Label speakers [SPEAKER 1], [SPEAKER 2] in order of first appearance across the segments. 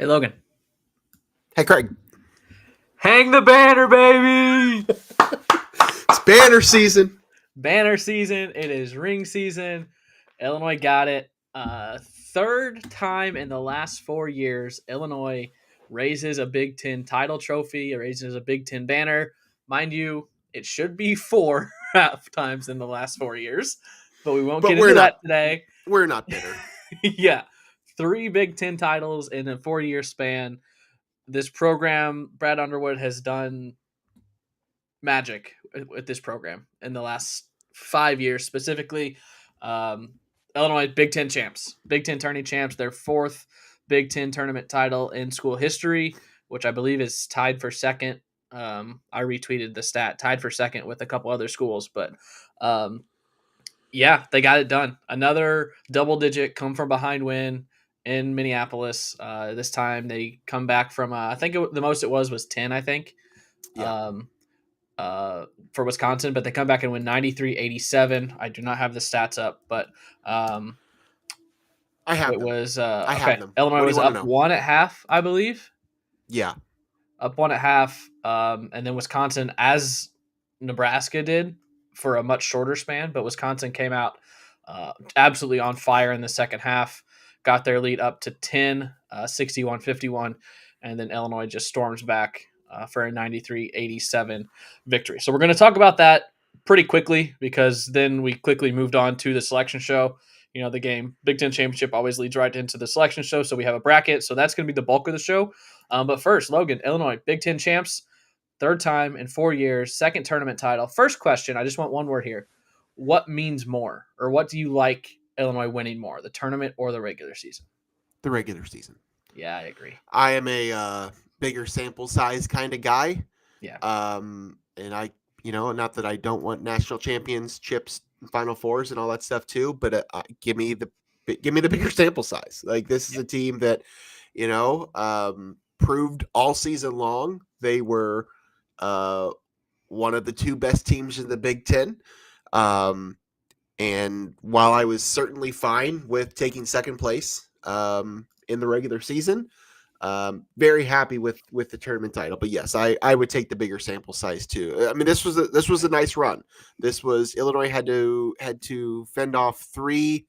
[SPEAKER 1] Hey, Logan.
[SPEAKER 2] Hey, Craig.
[SPEAKER 1] Hang the banner, baby!
[SPEAKER 2] It's banner season.
[SPEAKER 1] Banner season. It is ring season. Illinois got it. Third time in the last 4 years, Illinois raises a Big Ten title trophy, raises a Big Ten banner. Mind you, it should be 4 half times in the last 4 years, but we won't
[SPEAKER 2] But
[SPEAKER 1] get
[SPEAKER 2] we're
[SPEAKER 1] into
[SPEAKER 2] not.
[SPEAKER 1] that today.
[SPEAKER 2] We're not bitter.
[SPEAKER 1] Yeah. 3 Big Ten titles in a 4-year span. This program, Brad Underwood has done magic with this program in the last 5 years, specifically. Illinois Big Ten champs, Big Ten tourney champs, their 4th Big Ten tournament title in school history, which I believe is tied for second. I retweeted the stat, tied for second with a couple other schools, but yeah, they got it done. Another double-digit come from behind win in Minneapolis. This time they come back from I think the most it was 10. I think.
[SPEAKER 2] Yeah.
[SPEAKER 1] For Wisconsin, but they come back and win 93-87. I do not have the stats up, but
[SPEAKER 2] I have
[SPEAKER 1] it
[SPEAKER 2] them.
[SPEAKER 1] was
[SPEAKER 2] I have
[SPEAKER 1] okay.
[SPEAKER 2] them.
[SPEAKER 1] Illinois
[SPEAKER 2] What do
[SPEAKER 1] was
[SPEAKER 2] you want to
[SPEAKER 1] up
[SPEAKER 2] know?
[SPEAKER 1] 1 at half, I believe.
[SPEAKER 2] Yeah.
[SPEAKER 1] Up 1 at half, and then Wisconsin, as Nebraska did, for a much shorter span, but Wisconsin came out absolutely on fire in the second half, got their lead up to 10, 61-51, and then Illinois just storms back for a 93-87 victory. So we're going to talk about that pretty quickly because then we quickly moved on to the selection show. You know, the game Big Ten Championship always leads right into the selection show, so we have a bracket. So that's going to be the bulk of the show. But first, Logan, Illinois Big Ten champs, 3rd time in 4 years, 2nd tournament title. First question, I just want one word here. What means more, or what do you like Illinois winning more, the tournament or the regular season?
[SPEAKER 2] The regular season.
[SPEAKER 1] Yeah, I agree.
[SPEAKER 2] I am a bigger sample size kind of guy.
[SPEAKER 1] Yeah.
[SPEAKER 2] And I, not that I don't want national championships, Final Fours, and all that stuff too, but give me the bigger sample size. Like, this is a team that, proved all season long they were one of the 2 best teams in the Big Ten. And while I was certainly fine with taking second place in the regular season, very happy with the tournament title. But yes, I would take the bigger sample size too. I mean, this was a nice run. This was Illinois had to fend off 3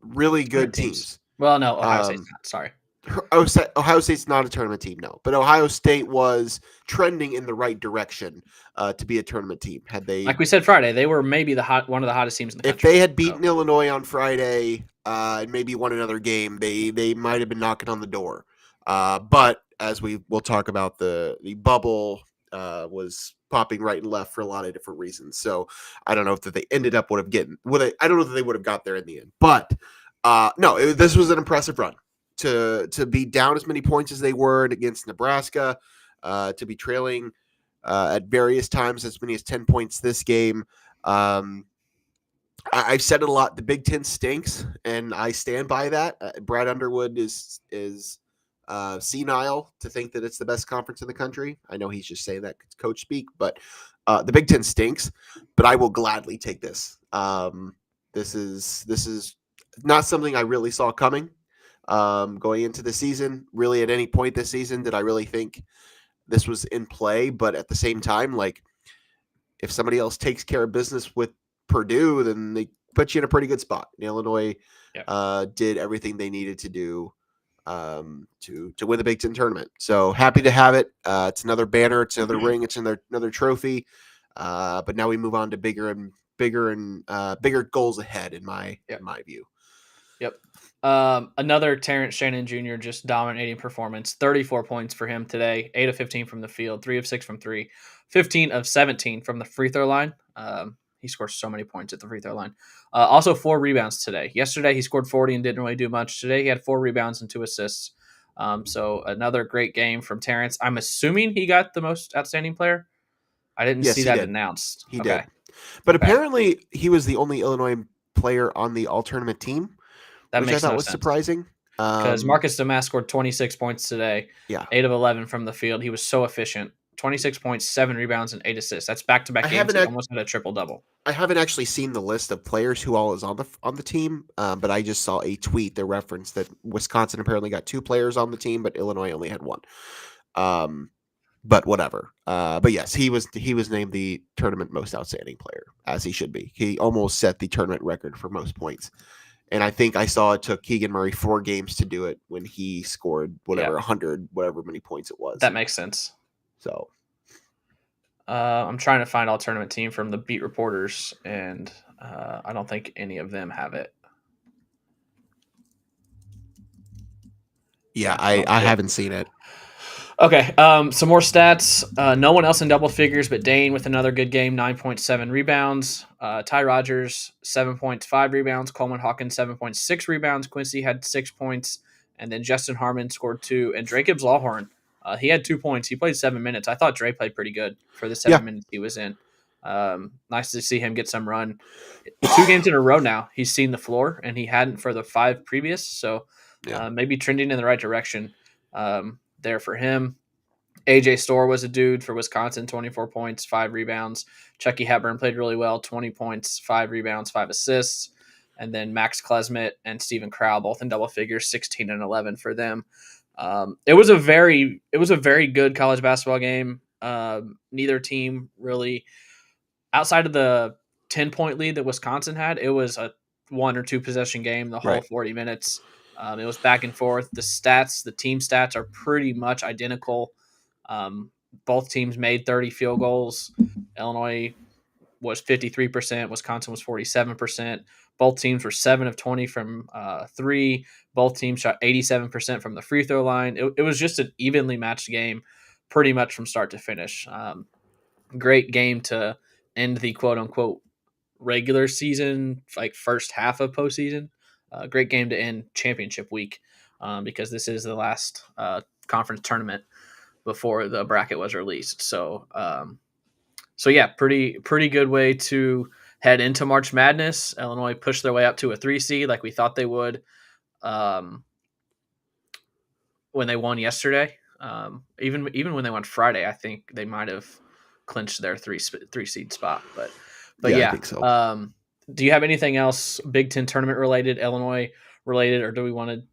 [SPEAKER 2] really good teams.
[SPEAKER 1] Well, no, Ohio State's not. Sorry.
[SPEAKER 2] Ohio State's not a tournament team, no. But Ohio State was trending in the right direction to be a tournament team. Had they,
[SPEAKER 1] like we said Friday, they were maybe one of the hottest teams in the country.
[SPEAKER 2] If they had beaten Illinois on Friday and maybe won another game, they might have been knocking on the door. But as we'll talk about, the bubble was popping right and left for a lot of different reasons. So I don't know if they ended up I don't know that they would have got there in the end. But no, this was an impressive run. To be down as many points as they were against Nebraska, to be trailing at various times as many as 10 points this game. I've said it a lot. The Big Ten stinks, and I stand by that. Brad Underwood is senile to think that it's the best conference in the country. I know he's just saying that coach speak, but the Big Ten stinks. But I will gladly take this. This is not something I really saw coming. Going into the season, really at any point this season, did I really think this was in play? But at the same time, like, if somebody else takes care of business with Purdue, then they put you in a pretty good spot. And Illinois did everything they needed to do to win the Big Ten tournament. So happy to have it. It's another banner, it's another ring, it's another trophy. But now we move on to bigger goals ahead in my view.
[SPEAKER 1] Yep. Another Terrence Shannon Jr. just dominating performance. 34 points for him today. 8 of 15 from the field. 3 of 6 from 3. 15 of 17 from the free throw line. He scores so many points at the free throw line. Also 4 rebounds today. Yesterday he scored 40 and didn't really do much. Today he had 4 rebounds and 2 assists. So another great game from Terrence. I'm assuming he got the most outstanding player. I didn't see that announced.
[SPEAKER 2] He did. But apparently he was the only Illinois player on the all-tournament team.
[SPEAKER 1] That
[SPEAKER 2] which
[SPEAKER 1] makes
[SPEAKER 2] I thought
[SPEAKER 1] no
[SPEAKER 2] was
[SPEAKER 1] sense.
[SPEAKER 2] surprising.
[SPEAKER 1] Because Marcus Domask scored 26 points today.
[SPEAKER 2] Yeah.
[SPEAKER 1] 8 of 11 from the field. He was so efficient. 26 points, 7 rebounds, and 8 assists. That's back-to-back
[SPEAKER 2] I
[SPEAKER 1] games.
[SPEAKER 2] haven't
[SPEAKER 1] He almost had a triple-double.
[SPEAKER 2] I haven't actually seen the list of players who all is on the team, but I just saw a tweet that referenced that Wisconsin apparently got 2 players on the team, but Illinois only had 1. Um, but whatever. But yes, he was named the tournament most outstanding player, as he should be. He almost set the tournament record for most points. And I think I saw it took Keegan Murray 4 games to do it when he scored whatever 100, whatever many points it was.
[SPEAKER 1] That makes sense.
[SPEAKER 2] So
[SPEAKER 1] I'm trying to find all tournament team from the beat reporters, and I don't think any of them have it.
[SPEAKER 2] Yeah, I haven't seen it.
[SPEAKER 1] Okay, some more stats. No one else in double figures but Dain with another good game, 9.7 rebounds. Ty Rogers, 7 points, 5 rebounds. Coleman Hawkins, 7.6 rebounds. Quincy had 6 points. And then Justin Harmon scored 2. And Drake Gibbs Lawhorn, he had 2 points. He played 7 minutes. I thought Dre played pretty good for the 7 minutes he was in. Nice to see him get some run. 2 games in a row now, he's seen the floor, and he hadn't for the 5 previous. So maybe trending in the right direction. There for him. AJ Storr was a dude for Wisconsin, 24 points, 5 rebounds. Chucky Hepburn played really well, 20 points, 5 rebounds, 5 assists. And then Max Klesmit and Stephen Crowell, both in double figures, 16 and 11 for them. It was a very good college basketball game. Neither team really, outside of the 10-point lead that Wisconsin had, it was a 1 or 2 possession game the whole 40 minutes. It was back and forth. The team stats are pretty much identical. Both teams made 30 field goals. Illinois was 53%. Wisconsin was 47%. Both teams were 7 of 20 from 3. Both teams shot 87% from the free throw line. It was just an evenly matched game pretty much from start to finish. Great game to end the quote-unquote regular season, like first half of postseason. Great game to end championship week because this is the last conference tournament before the bracket was released. So yeah, pretty good way to head into March Madness. Illinois pushed their way up to a 3 seed like we thought they would when they won yesterday. Even when they won Friday, I think they might have clinched their 3 seed spot. But yeah,
[SPEAKER 2] I think so.
[SPEAKER 1] Do you have anything else Big Ten tournament related, Illinois related, or do we want to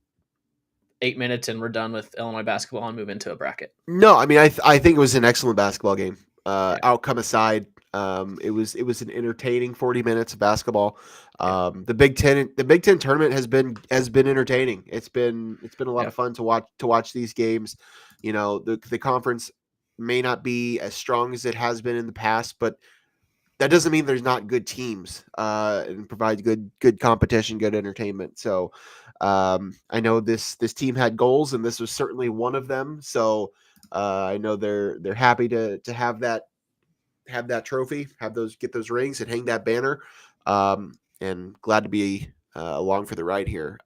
[SPEAKER 1] 8 minutes and we're done with Illinois basketball and move into a bracket?
[SPEAKER 2] No, I mean I think it was an excellent basketball game. Outcome aside, it was an entertaining 40 minutes of basketball. The Big Ten tournament has been entertaining. It's been a lot of fun to watch these games. You know, the conference may not be as strong as it has been in the past, but that doesn't mean there's not good teams and provide good competition, good entertainment. So I know this team had goals, and this was certainly one of them. So I know they're happy to have that trophy, get those rings, and hang that banner. And glad to be along for the ride here.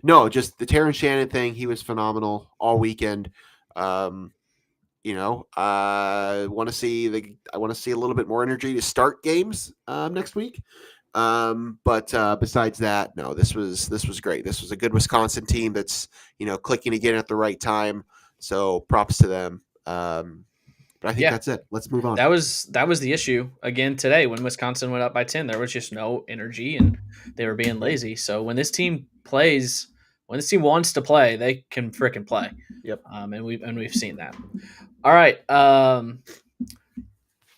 [SPEAKER 2] No, just the Terrence Shannon thing. He was phenomenal all weekend. I want to see a little bit more energy to start games next week. But besides that, no, this was great. This was a good Wisconsin team that's, clicking again at the right time. So props to them. But I think that's it. Let's move on.
[SPEAKER 1] That was the issue again today when Wisconsin went up by 10. There was just no energy and they were being lazy. So when this team wants to play, they can frickin' play.
[SPEAKER 2] Yep.
[SPEAKER 1] And we've seen that. All right.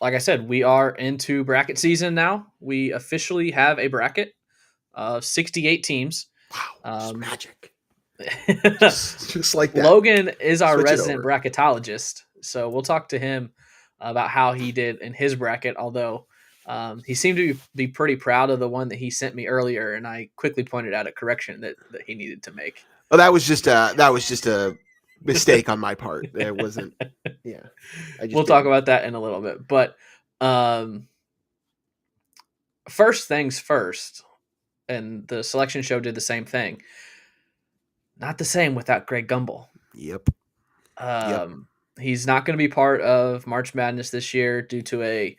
[SPEAKER 1] Like I said, we are into bracket season now. We officially have a bracket of 68 teams.
[SPEAKER 2] Wow, magic. just like that.
[SPEAKER 1] Logan is our resident bracketologist, so we'll talk to him about how he did in his bracket, although he seemed to be pretty proud of the one that he sent me earlier, and I quickly pointed out a correction that he needed to make.
[SPEAKER 2] Oh, that was just a mistake on my part. It wasn't. Yeah,
[SPEAKER 1] we'll talk about that in a little bit. But first things first, and the selection show did the same thing. Not the same without Greg Gumbel.
[SPEAKER 2] Yep.
[SPEAKER 1] He's not going to be part of March Madness this year due to a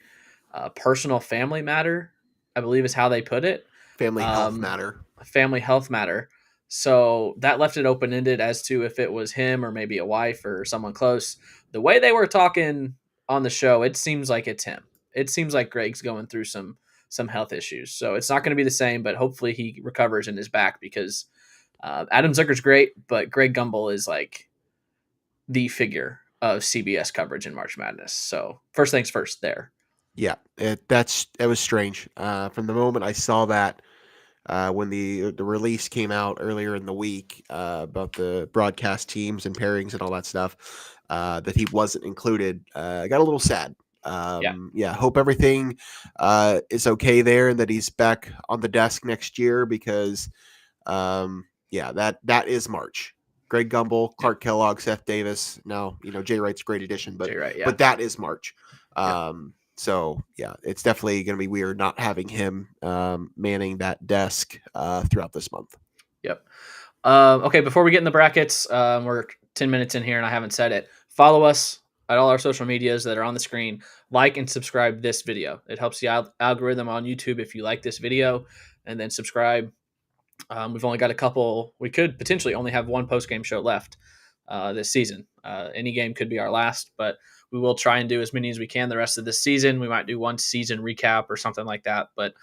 [SPEAKER 1] personal family matter, I believe is how they put it.
[SPEAKER 2] Family health matter.
[SPEAKER 1] Family health matter. So that left it open-ended as to if it was him or maybe a wife or someone close. the way they were talking on the show, it seems like it's him. It seems like Greg's going through some health issues, so it's not going to be the same. But hopefully he recovers and is back because Adam Zucker's great, but Greg Gumbel is like the figure of CBS coverage in March Madness. So first things first there.
[SPEAKER 2] Yeah, it was strange. From the moment I saw that, when the release came out earlier in the week, about the broadcast teams and pairings and all that stuff, that he wasn't included, I got a little sad.
[SPEAKER 1] Yeah.
[SPEAKER 2] Yeah, hope everything is okay there and that he's back on the desk next year because, yeah, that is March. Greg Gumbel, Clark Kellogg, Seth Davis. Now, Jay Wright's a great addition, but
[SPEAKER 1] Jay Wright, yeah.
[SPEAKER 2] but that is March.
[SPEAKER 1] Yep.
[SPEAKER 2] So yeah, it's definitely going to be weird not having him manning that desk throughout this month.
[SPEAKER 1] Yep. Okay, before we get in the brackets, we're 10 minutes in here and I haven't said it. Follow us at all our social medias that are on the screen. Like and subscribe this video. It helps the algorithm on YouTube if you like this video, and then subscribe. We've only got a couple. We could potentially only have one post-game show left this season. Any game could be our last, but we will try and do as many as we can the rest of this season. We might do one season recap or something like that, but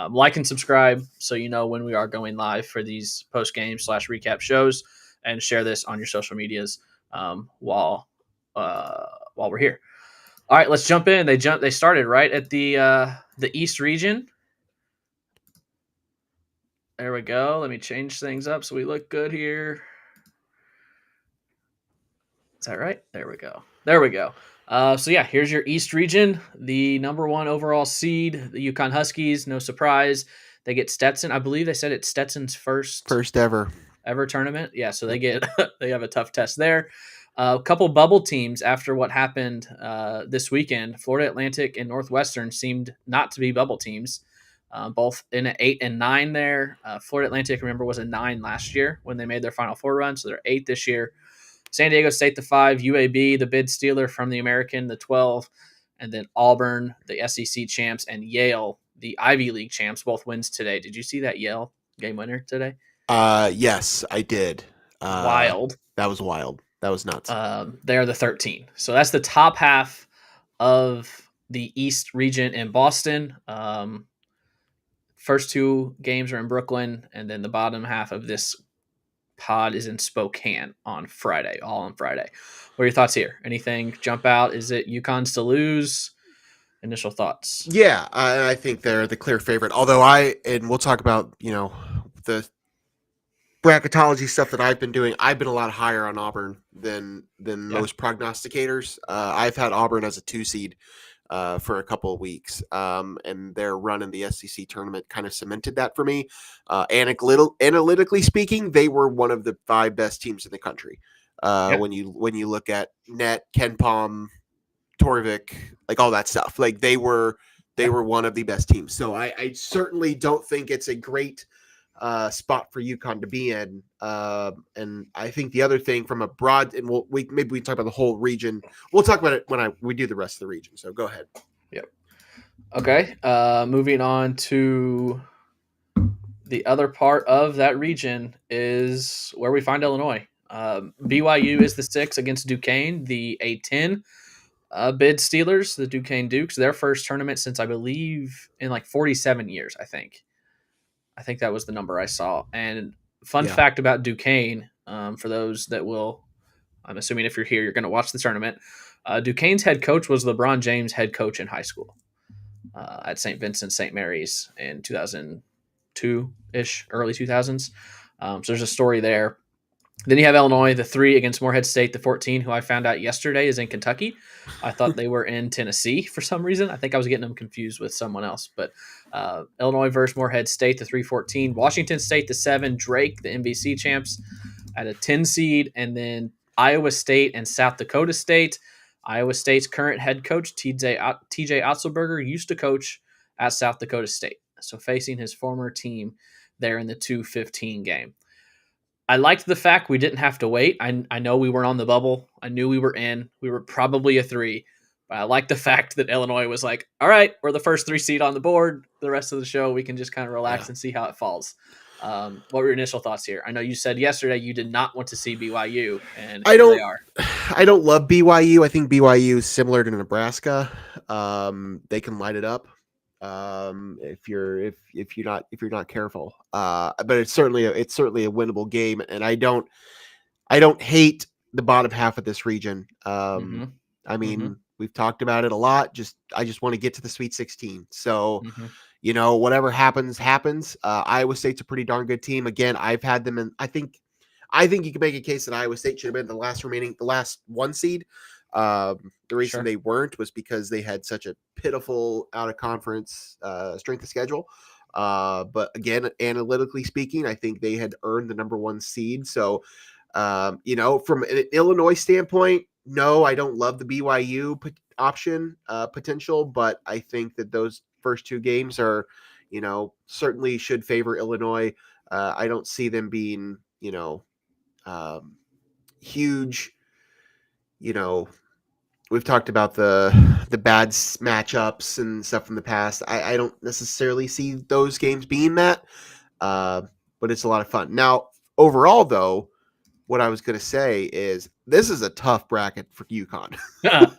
[SPEAKER 1] like and subscribe so you know when we are going live for these post-game / recap shows, and share this on your social medias while we're here. All right, let's jump in. They started right at the East region. There we go. Let me change things up so we look good here. Is that right? There we go. So yeah, here's your East region. The number 1 overall seed, the UConn Huskies. No surprise, they get Stetson. I believe they said it's Stetson's first
[SPEAKER 2] ever
[SPEAKER 1] tournament. Yeah, so they get they have a tough test there. A couple bubble teams after what happened this weekend. Florida Atlantic and Northwestern seemed not to be bubble teams. Both in an 8 and 9 there. Florida Atlantic, remember, was a 9 last year when they made their Final Four run, so they're 8 this year. San Diego State, the 5, UAB, the bid stealer from the American, the 12, and then Auburn, the SEC champs, and Yale, the Ivy League champs, both wins today. Did you see that Yale game winner today?
[SPEAKER 2] Yes, I did.
[SPEAKER 1] Wild.
[SPEAKER 2] That was wild. That was nuts.
[SPEAKER 1] They are the 13. So that's the top half of the East region in Boston. First 2 games are in Brooklyn, and then the bottom half of this pod is in Spokane on Friday, all on Friday. What are your thoughts here? Anything jump out? Is it UConn's to lose? Initial thoughts?
[SPEAKER 2] Yeah, I think they're the clear favorite. Although we'll talk about, the bracketology stuff that I've been doing. I've been a lot higher on Auburn than most prognosticators. I've had Auburn as a 2 seed for a couple of weeks, and their run in the SEC tournament kind of cemented that for me. Analytically speaking, they were one of the 5 best teams in the country. When you look at Net, Ken Palm, Torvik, like all that stuff, like they were one of the best teams. So I certainly don't think it's a great spot for UConn to be in. And I think the other thing from a broad, and maybe we talk about the whole region. We'll talk about it when we do the rest of the region. So go ahead.
[SPEAKER 1] Yep. Okay. Moving on to the other part of that region is where we find Illinois. BYU is the 6 against Duquesne, the A10 bid Steelers, the Duquesne Dukes, their first tournament since I believe in like 47 years, I think. I think that was the number I saw. And fun fact about Duquesne, for those that will, I'm assuming if you're here, you're going to watch the tournament. Duquesne's head coach was LeBron James' head coach in high school at St. Vincent St. Mary's in 2002-ish, early 2000s. So there's a story there. Then you have Illinois, the 3 against Morehead State, the 14, who I found out yesterday is in Kentucky. I thought they were in Tennessee for some reason. I think I was getting them confused with someone else. But Illinois versus Morehead State, the 3-14. Washington State, the 7. Drake, the NBC champs, at a 10 seed. And then Iowa State and South Dakota State. Iowa State's current head coach, TJ Otzelberger, used to coach at South Dakota State. So facing his former team there in the 2-15 game. I liked the fact we didn't have to wait. I know we were on the bubble. I knew we were in. We were probably a 3. But I like the fact that Illinois was like, all right, we're the first 3 seed on the board. The rest of the show, we can just kind of relax and see how it falls. What were your initial thoughts here? I know you said yesterday you did not want to see BYU, and
[SPEAKER 2] I
[SPEAKER 1] here they
[SPEAKER 2] don't
[SPEAKER 1] are.
[SPEAKER 2] I don't love BYU. I think BYU is similar to Nebraska. They can light it up if you're not careful. But it's certainly a winnable game, and I don't hate the bottom half of this region.
[SPEAKER 1] Mm-hmm.
[SPEAKER 2] I
[SPEAKER 1] Mm-hmm.
[SPEAKER 2] mean, we've talked about it a lot. I just want to get to the Sweet 16. So,
[SPEAKER 1] Mm-hmm.
[SPEAKER 2] whatever happens, happens. Iowa State's a pretty darn good team. Again, I've had them in. I think you can make a case that Iowa State should have been the last one seed. The reason
[SPEAKER 1] Sure.
[SPEAKER 2] they weren't was because they had such a pitiful out of conference strength of schedule. But again, analytically speaking, I think they had earned the number one seed. So, from an Illinois standpoint, no, I don't love the BYU option potential, but I think that those first two games are, certainly should favor Illinois. I don't see them being, huge. You know, we've talked about the bad matchups and stuff from the past. I don't necessarily see those games being that, uh, but it's a lot of fun. Now, overall, though, what I was going to say is this is a tough bracket for UConn.
[SPEAKER 1] I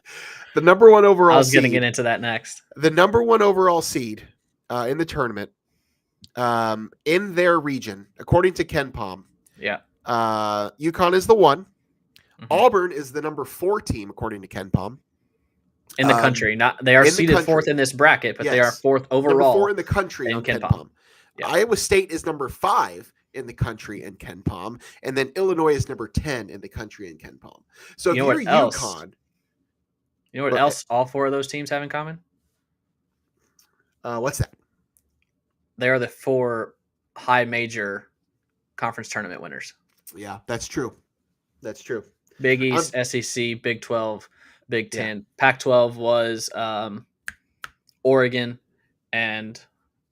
[SPEAKER 2] The number one overall
[SPEAKER 1] was going to get
[SPEAKER 2] seed,
[SPEAKER 1] into that next.
[SPEAKER 2] the number one overall seed in the tournament, in their region, according to Ken Palm,
[SPEAKER 1] Yeah.
[SPEAKER 2] UConn is the one.
[SPEAKER 1] Mm-hmm.
[SPEAKER 2] Auburn is the number 4 team, according to Ken Palm.
[SPEAKER 1] In the country, they are seeded fourth in this bracket, but
[SPEAKER 2] yes.
[SPEAKER 1] They are fourth overall.
[SPEAKER 2] Number 4 in the country
[SPEAKER 1] in
[SPEAKER 2] on Ken
[SPEAKER 1] Palm.
[SPEAKER 2] Palm. Yeah. Iowa State is number 5 in the country in Ken Palm, and then Illinois is number 10 in the country in Ken Palm. So if you're UConn,
[SPEAKER 1] you know what else all 4 of those teams have in common?
[SPEAKER 2] What's that?
[SPEAKER 1] They are the 4 high major conference tournament winners.
[SPEAKER 2] Yeah, that's true. That's true.
[SPEAKER 1] Big East, SEC, Big 12, Big 10. Yeah. Pac-12 was Oregon, and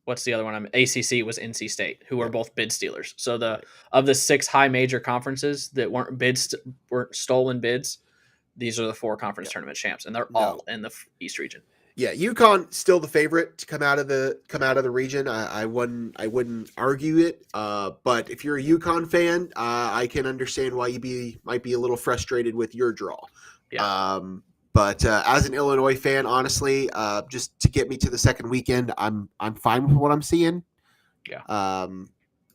[SPEAKER 1] what's the other one? ACC was NC State, who are both bid stealers. So of the 6 high major conferences that weren't stolen bids, these are the 4 conference tournament champs, and they're all in the East region.
[SPEAKER 2] Yeah, UConn still the favorite to come out of the region. I wouldn't argue it. But if you're a UConn fan, I can understand why you might be a little frustrated with your draw. Yeah. But as an Illinois fan, honestly, just to get me to the second weekend, I'm fine with what I'm seeing.
[SPEAKER 1] Yeah.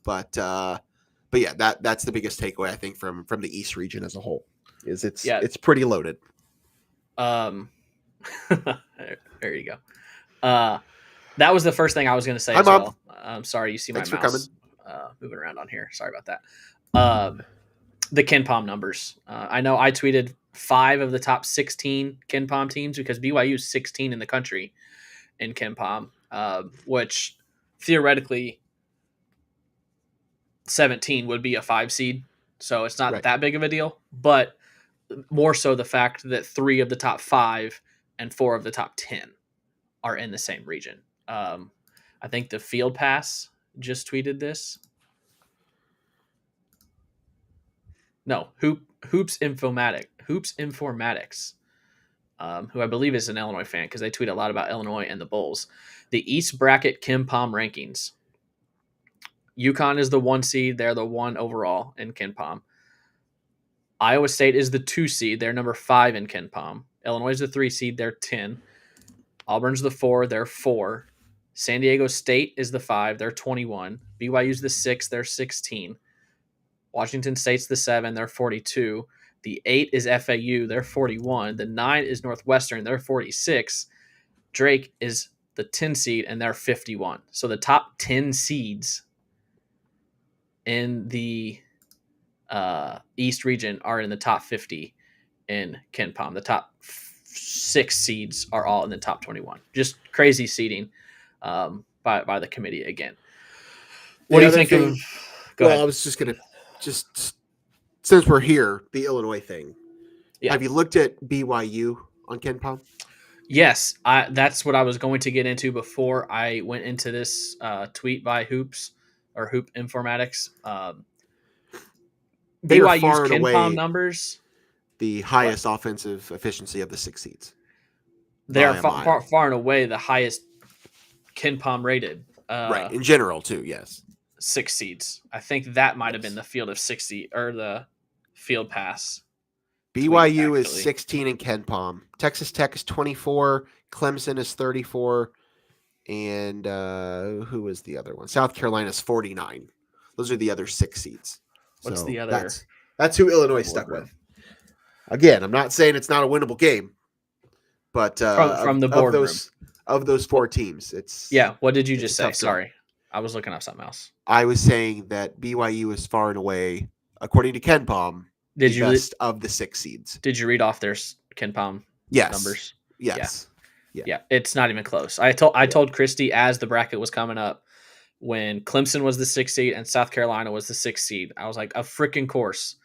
[SPEAKER 2] But yeah, that's the biggest takeaway I think from the East region as a whole is it's pretty loaded.
[SPEAKER 1] There you go. That was the first thing I was going to say.
[SPEAKER 2] Hi,
[SPEAKER 1] as
[SPEAKER 2] Mom.
[SPEAKER 1] well. I'm sorry, you see
[SPEAKER 2] Thanks
[SPEAKER 1] my mouse moving around on here. Sorry about that. The Ken Palm numbers. I know I tweeted 5 of the top 16 Ken Palm teams because BYU is 16 in the country in Ken Palm, which theoretically 17 would be a 5 seed. So it's not that big of a deal, but more so the fact that 3 of the top 5 and 4 of the top 10 are in the same region. I think the Field Pass just tweeted this. No, Hoops Informatics, who I believe is an Illinois fan because they tweet a lot about Illinois and the Bulls. The East Bracket Ken Palm rankings. UConn is the 1 seed. They're the 1 overall in Ken Palm. Iowa State is the 2 seed. They're number 5 in Ken Palm. Illinois is the 3 seed. They're 10. Auburn's the 4. They're 4. San Diego State is the 5. They're 21. BYU's the 6. They're 16. Washington State's the 7. They're 42. The 8 is FAU. They're 41. The 9 is Northwestern. They're 46. Drake is the 10 seed, and they're 51. So the top 10 seeds in the East region are in the top 50 in Ken Palm. The top 6 seeds are all in the top 21. Just crazy seeding by the committee again. What do you think of?
[SPEAKER 2] Go ahead. I was just going to since we're here, the Illinois thing. Yeah. Have you looked at BYU on Ken Palm?
[SPEAKER 1] Yes, that's what I was going to get into before I went into this tweet by Hoop Informatics. BYU's Ken Palm numbers,
[SPEAKER 2] the highest offensive efficiency of the 6 seeds.
[SPEAKER 1] They are far and away the highest Ken Palm rated.
[SPEAKER 2] Right, in general too, yes.
[SPEAKER 1] 6 seeds. I think that might have been
[SPEAKER 2] Yes.
[SPEAKER 1] the field of 60 or the field pass tweet
[SPEAKER 2] BYU is
[SPEAKER 1] actually.
[SPEAKER 2] 16 in Ken Palm. Texas Tech is 24. Clemson is 34. And who is the other one? South Carolina is 49. Those are the other 6 seeds.
[SPEAKER 1] What's
[SPEAKER 2] So
[SPEAKER 1] the other
[SPEAKER 2] that's who Illinois stuck
[SPEAKER 1] boardroom?
[SPEAKER 2] with. Again, I'm not saying it's not a winnable game, but
[SPEAKER 1] From the boardroom.
[SPEAKER 2] Of those 4 teams, it's
[SPEAKER 1] What did you
[SPEAKER 2] it's
[SPEAKER 1] just
[SPEAKER 2] a
[SPEAKER 1] say?
[SPEAKER 2] tough draw.
[SPEAKER 1] Sorry. I was looking up something else.
[SPEAKER 2] I was saying that BYU is far and away, according to Ken Palm, the best of the 6 seeds.
[SPEAKER 1] Did you read off their Ken Palm numbers?
[SPEAKER 2] Yes.
[SPEAKER 1] Yeah. It's not even close. I told Christy as the bracket was coming up when Clemson was the 6th seed and South Carolina was the 6th seed. I was like, a freaking course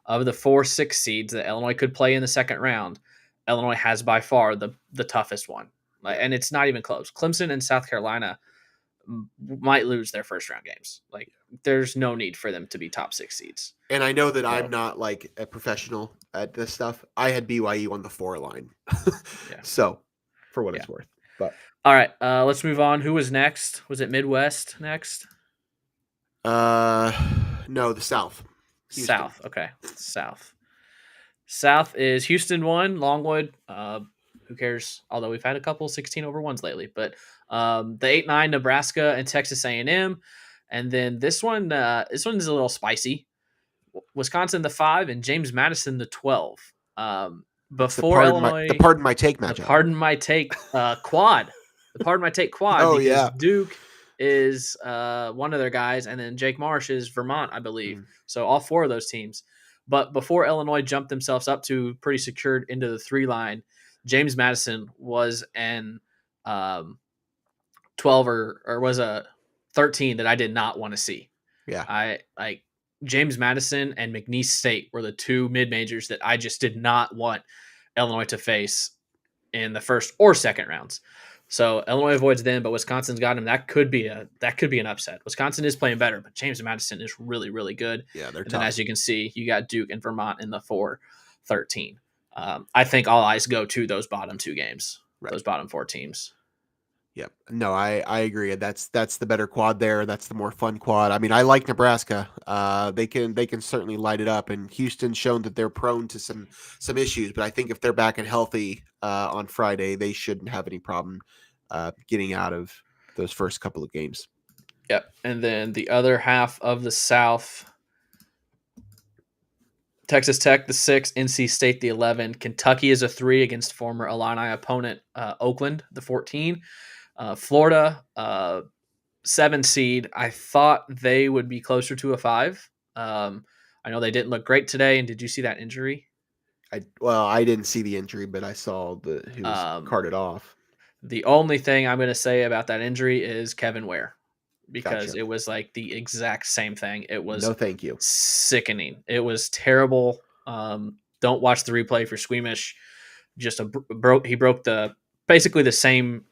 [SPEAKER 1] of the 4 6 seeds that Illinois could play in the second round. Illinois has by far the toughest one. And it's not even close. Clemson and South Carolina might lose their first round games. Like, there's no need for them to be top 6 seeds.
[SPEAKER 2] And I know that I'm not like a professional at this stuff. I had BYU on the 4 line. So, for what it's worth. But
[SPEAKER 1] all right, let's move on. Who was next? Was it Midwest next?
[SPEAKER 2] No, the South.
[SPEAKER 1] Houston. South. Okay, South. South is Houston 1, Longwood. Who cares? Although we've had a couple 16-over-1s lately, but the 8-9 Nebraska and Texas A&M, and then this one is a little spicy. Wisconsin the 5 and James Madison the 12. Before Illinois,
[SPEAKER 2] the pardon my take matchup.
[SPEAKER 1] Pardon my take quad. The pardon my take quad.
[SPEAKER 2] Oh,
[SPEAKER 1] because Duke is one of their guys, and then Jake Marsh is Vermont, I believe. So all 4 of those teams. But before Illinois jumped themselves up to pretty secured into the 3 line, James Madison was an 12 or was a 13 that I did not want to see.
[SPEAKER 2] Yeah.
[SPEAKER 1] I like James Madison and McNeese State were the 2 mid-majors that I just did not want Illinois to face in the first or second rounds. So Illinois avoids them, but Wisconsin's got him. That could be an upset. Wisconsin is playing better, but James Madison is really, really good.
[SPEAKER 2] Yeah, they're
[SPEAKER 1] and
[SPEAKER 2] tough.
[SPEAKER 1] Then as you can see, you got Duke and Vermont in the 4-13. I think all eyes go to those bottom 2 games, those bottom 4 teams.
[SPEAKER 2] Yep. No, I agree. That's the better quad there. That's the more fun quad. I mean, I like Nebraska. They can certainly light it up, and Houston's shown that they're prone to some issues. But I think if they're back and healthy on Friday, they shouldn't have any problem getting out of those first couple of games.
[SPEAKER 1] Yep. And then the other half of the South, Texas Tech the 6, NC State the 11, Kentucky is a 3 against former Illini opponent Oakland the 14. Florida, 7 seed. I thought they would be closer to a 5. I know they didn't look great today. And did you see that injury?
[SPEAKER 2] I didn't see the injury, but I saw that he was carted off.
[SPEAKER 1] The only thing I'm going to say about that injury is Kevin Ware, because it was like the exact same thing. It was
[SPEAKER 2] no, thank you,
[SPEAKER 1] sickening. It was terrible. Don't watch the replay for squeamish. Just he broke basically the same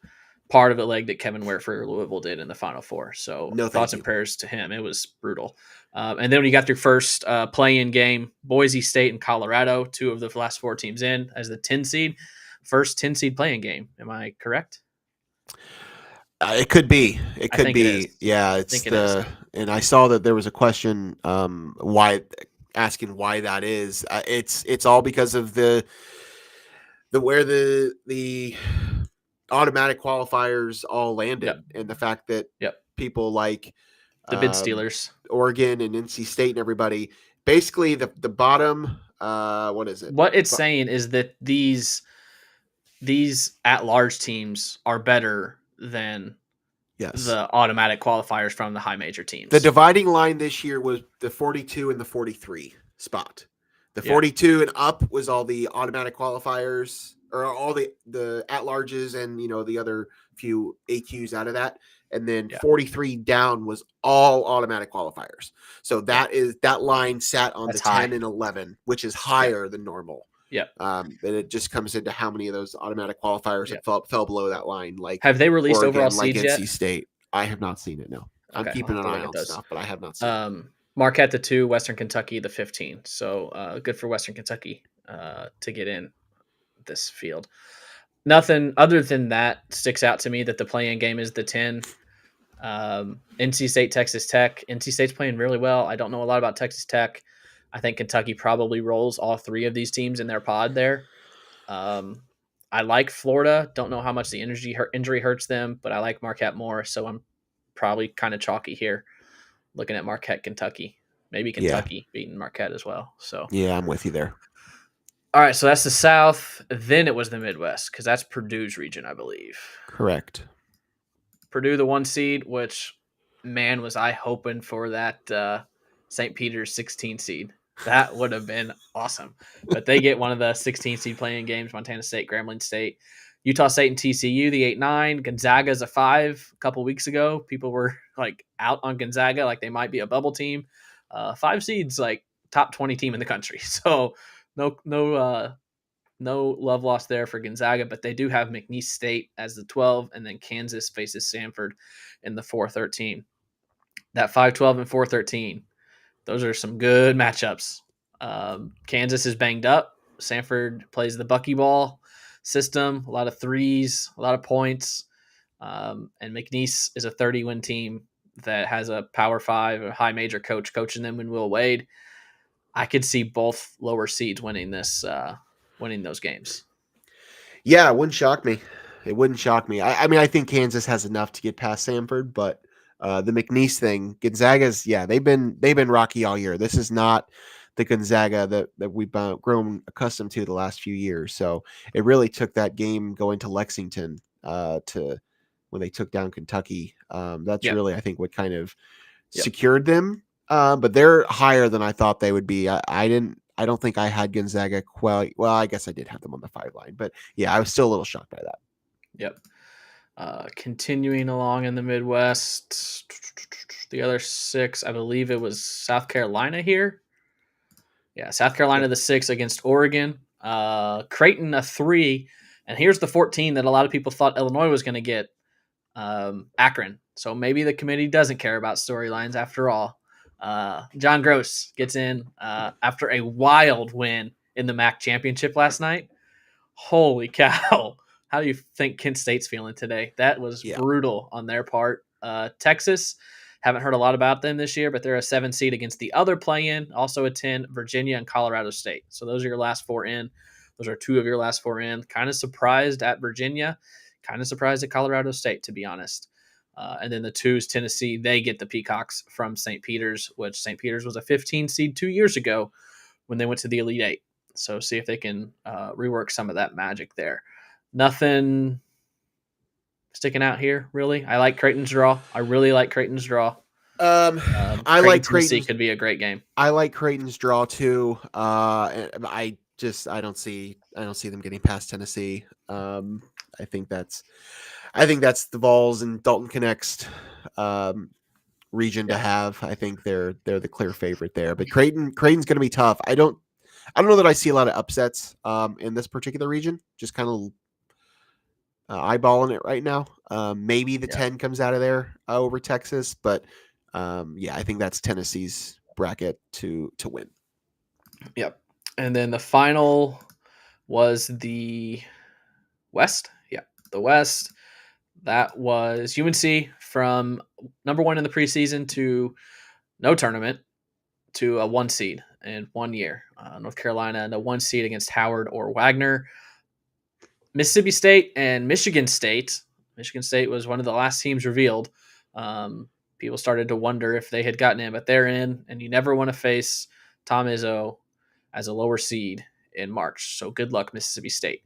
[SPEAKER 1] part of the leg that Kevin Ware for Louisville did in the Final Four. So thoughts and prayers to him. It was brutal. And then when you got your first play-in game, Boise State and Colorado, 2 of the last 4 teams in as the 10 seed. First 10 seed play-in game. Am I correct?
[SPEAKER 2] It could be. It could be.
[SPEAKER 1] Yeah,
[SPEAKER 2] it's and I saw that there was a question asking why that is. It's all because of the where the automatic qualifiers all landed, and the fact that people like
[SPEAKER 1] the bid stealers,
[SPEAKER 2] Oregon and NC State and everybody, basically the bottom. What is it?
[SPEAKER 1] What it's saying is that these at-large teams are better than the automatic qualifiers from the high major teams.
[SPEAKER 2] The dividing line this year was the 42 and the 43 spot. The 42 and up was all the automatic qualifiers, or all the at-larges and, the other few AQs out of that. And then 43 down was all automatic qualifiers. So that line sat on the 10 and 11, which is higher than normal.
[SPEAKER 1] Yeah.
[SPEAKER 2] And it just comes into how many of those automatic qualifiers that fell below that line. Like,
[SPEAKER 1] have they released
[SPEAKER 2] Oregon,
[SPEAKER 1] overall seeds yet?
[SPEAKER 2] NC State. I have not seen it. No, I'm keeping an eye on stuff, but I have not seen it.
[SPEAKER 1] Marquette the 2, Western Kentucky the 15. So good for Western Kentucky to get in this field. Nothing other than that sticks out to me that the play-in game is the 10. NC State, Texas Tech. NC State's playing really well. I don't know a lot about Texas Tech. I think Kentucky probably rolls all three of these teams in their pod there. I like Florida. Don't know how much the injury hurts them, but I like Marquette more, so I'm probably kind of chalky here, looking at Marquette, Kentucky. Maybe
[SPEAKER 2] Yeah.
[SPEAKER 1] Kentucky beating Marquette as well. So
[SPEAKER 2] Yeah, I'm with you there.
[SPEAKER 1] all right, so that's the South. Then it was the Midwest because that's Purdue's region, I believe.
[SPEAKER 2] Correct.
[SPEAKER 1] Purdue, the 1 seed, which, man, was I hoping for that St. Peter's 16 seed. That would have been awesome. But they get one of the 16 seed playing games, Montana State, Grambling State. Utah State and TCU, the 8-9. Gonzaga's a 5 a couple weeks ago. People were like out on Gonzaga like they might be a bubble team. 5 seeds, like top 20 team in the country. So no love lost there for Gonzaga, but they do have McNeese State as the 12, and then Kansas faces Samford in the 4-13. That 5-12 and 4-13, those are some good matchups. Kansas is banged up. Samford plays the buckyball system, a lot of threes, a lot of points. And McNeese is a 30-win team that has a Power 5, a high major coach coaching them in Will Wade. I could see both lower seeds winning those games.
[SPEAKER 2] Yeah, it wouldn't shock me. It wouldn't shock me. I mean, I think Kansas has enough to get past Samford, but the McNeese thing, Gonzaga's, yeah, they've been rocky all year. This is not the Gonzaga that we've grown accustomed to the last few years. So it really took that game going to Lexington to when they took down Kentucky. That's really, I think, what kind of secured them. But they're higher than I thought they would be. I don't think I had Gonzaga quite. Well, I guess I did have them on the 5 line, but yeah, I was still a little shocked by that.
[SPEAKER 1] Yep. Continuing along in the Midwest, the other 6, I believe it was South Carolina here. Yeah, South Carolina, the 6 against Oregon. Creighton, a 3. And here's the 14 that a lot of people thought Illinois was going to get. Akron. So maybe the committee doesn't care about storylines after all. John Gross gets in after a wild win in the MAC championship last night. Holy cow. How do you think Kent State's feeling today? That was brutal on their part. Texas, haven't heard a lot about them this year, but they're a 7 seed against the other play-in, also a 10, Virginia and Colorado State. So those are your last 4 in. Those are 2 of your last 4 in. Kind of surprised at Virginia. Kind of surprised at Colorado State, to be honest. And then the 2s, Tennessee, they get the Peacocks from St. Peter's, which St. Peter's was a 15 seed 2 years ago when they went to the Elite 8. So see if they can rework some of that magic there. Nothing sticking out here, really. I like Creighton's draw. I really like Creighton's draw.
[SPEAKER 2] I like Creighton.
[SPEAKER 1] Could be a great game.
[SPEAKER 2] I like Creighton's draw too. I don't see them getting past Tennessee. I think that's the Vols and Dalton Connect's region to have. I think they're the clear favorite there. But Creighton's going to be tough. I don't know that I see a lot of upsets in this particular region. Just kind of eyeballing it right now. Maybe the 10 comes out of there over Texas, but I think that's Tennessee's bracket to win.
[SPEAKER 1] Yep. And then the final was the West. Yeah, the West. That was UNC from number 1 in the preseason to no tournament to a 1 seed in 1 year. North Carolina and a 1 seed against Howard or Wagner. Mississippi State and Michigan State. Michigan State was one of the last teams revealed. People started to wonder if they had gotten in, but they're in, and you never want to face Tom Izzo as a lower seed in March. So good luck, Mississippi State.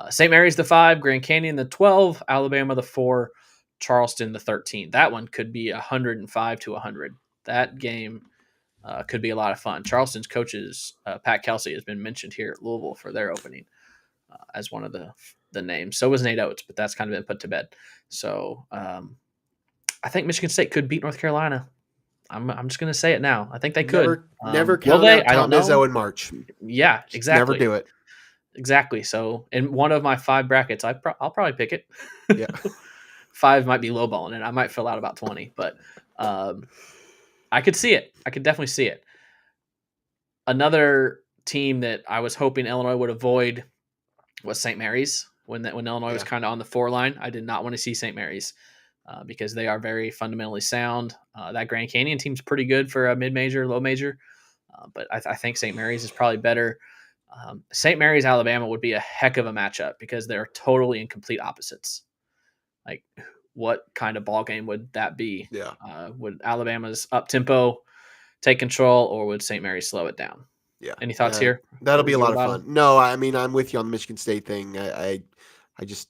[SPEAKER 1] St. Mary's the 5, Grand Canyon the 12, Alabama the 4, Charleston the 13. That one could be 105 to 100. That game could be a lot of fun. Charleston's coaches, Pat Kelsey, has been mentioned here at Louisville for their opening as one of the names. So was Nate Oates, but that's kind of been put to bed. So I think Michigan State could beat North Carolina. I'm just going to say it now. I think they could.
[SPEAKER 2] Never count out Tom Izzo in March.
[SPEAKER 1] Yeah, exactly.
[SPEAKER 2] Never do it.
[SPEAKER 1] Exactly. So in one of my 5 brackets, I'll probably pick it.
[SPEAKER 2] Yeah.
[SPEAKER 1] 5 might be lowballing it. I might fill out about 20, but I could see it. I could definitely see it. Another team that I was hoping Illinois would avoid was St. Mary's when Illinois was kind of on the 4 line. I did not want to see St. Mary's. because they are very fundamentally sound. That Grand Canyon team's pretty good for a mid-major, low major, but I think St. Mary's is probably better. St. Mary's, Alabama would be a heck of a matchup because they're totally in complete opposites. Like, what kind of ball game would that be?
[SPEAKER 2] Yeah.
[SPEAKER 1] Would Alabama's up tempo take control, or would St. Mary's slow it down?
[SPEAKER 2] Yeah.
[SPEAKER 1] Any thoughts here?
[SPEAKER 2] That'll be a lot of fun. No, I mean, I'm with you on the Michigan State thing. I just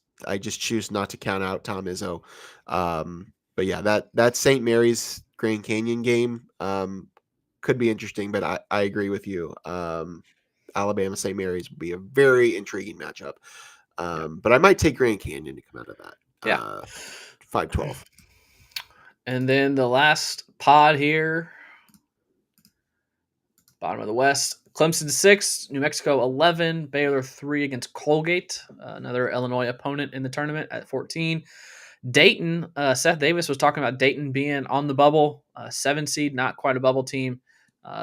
[SPEAKER 2] choose not to count out Tom Izzo. But yeah, that St. Mary's Grand Canyon game could be interesting, but I agree with you. Alabama St. Mary's would be a very intriguing matchup. But I might take Grand Canyon to come out of that.
[SPEAKER 1] Yeah.
[SPEAKER 2] 5-12.
[SPEAKER 1] And then the last pod here, bottom of the West, Clemson 6, New Mexico 11, Baylor 3 against Colgate, another Illinois opponent in the tournament at 14. Dayton, Seth Davis was talking about Dayton being on the bubble, 7 seed, not quite a bubble team.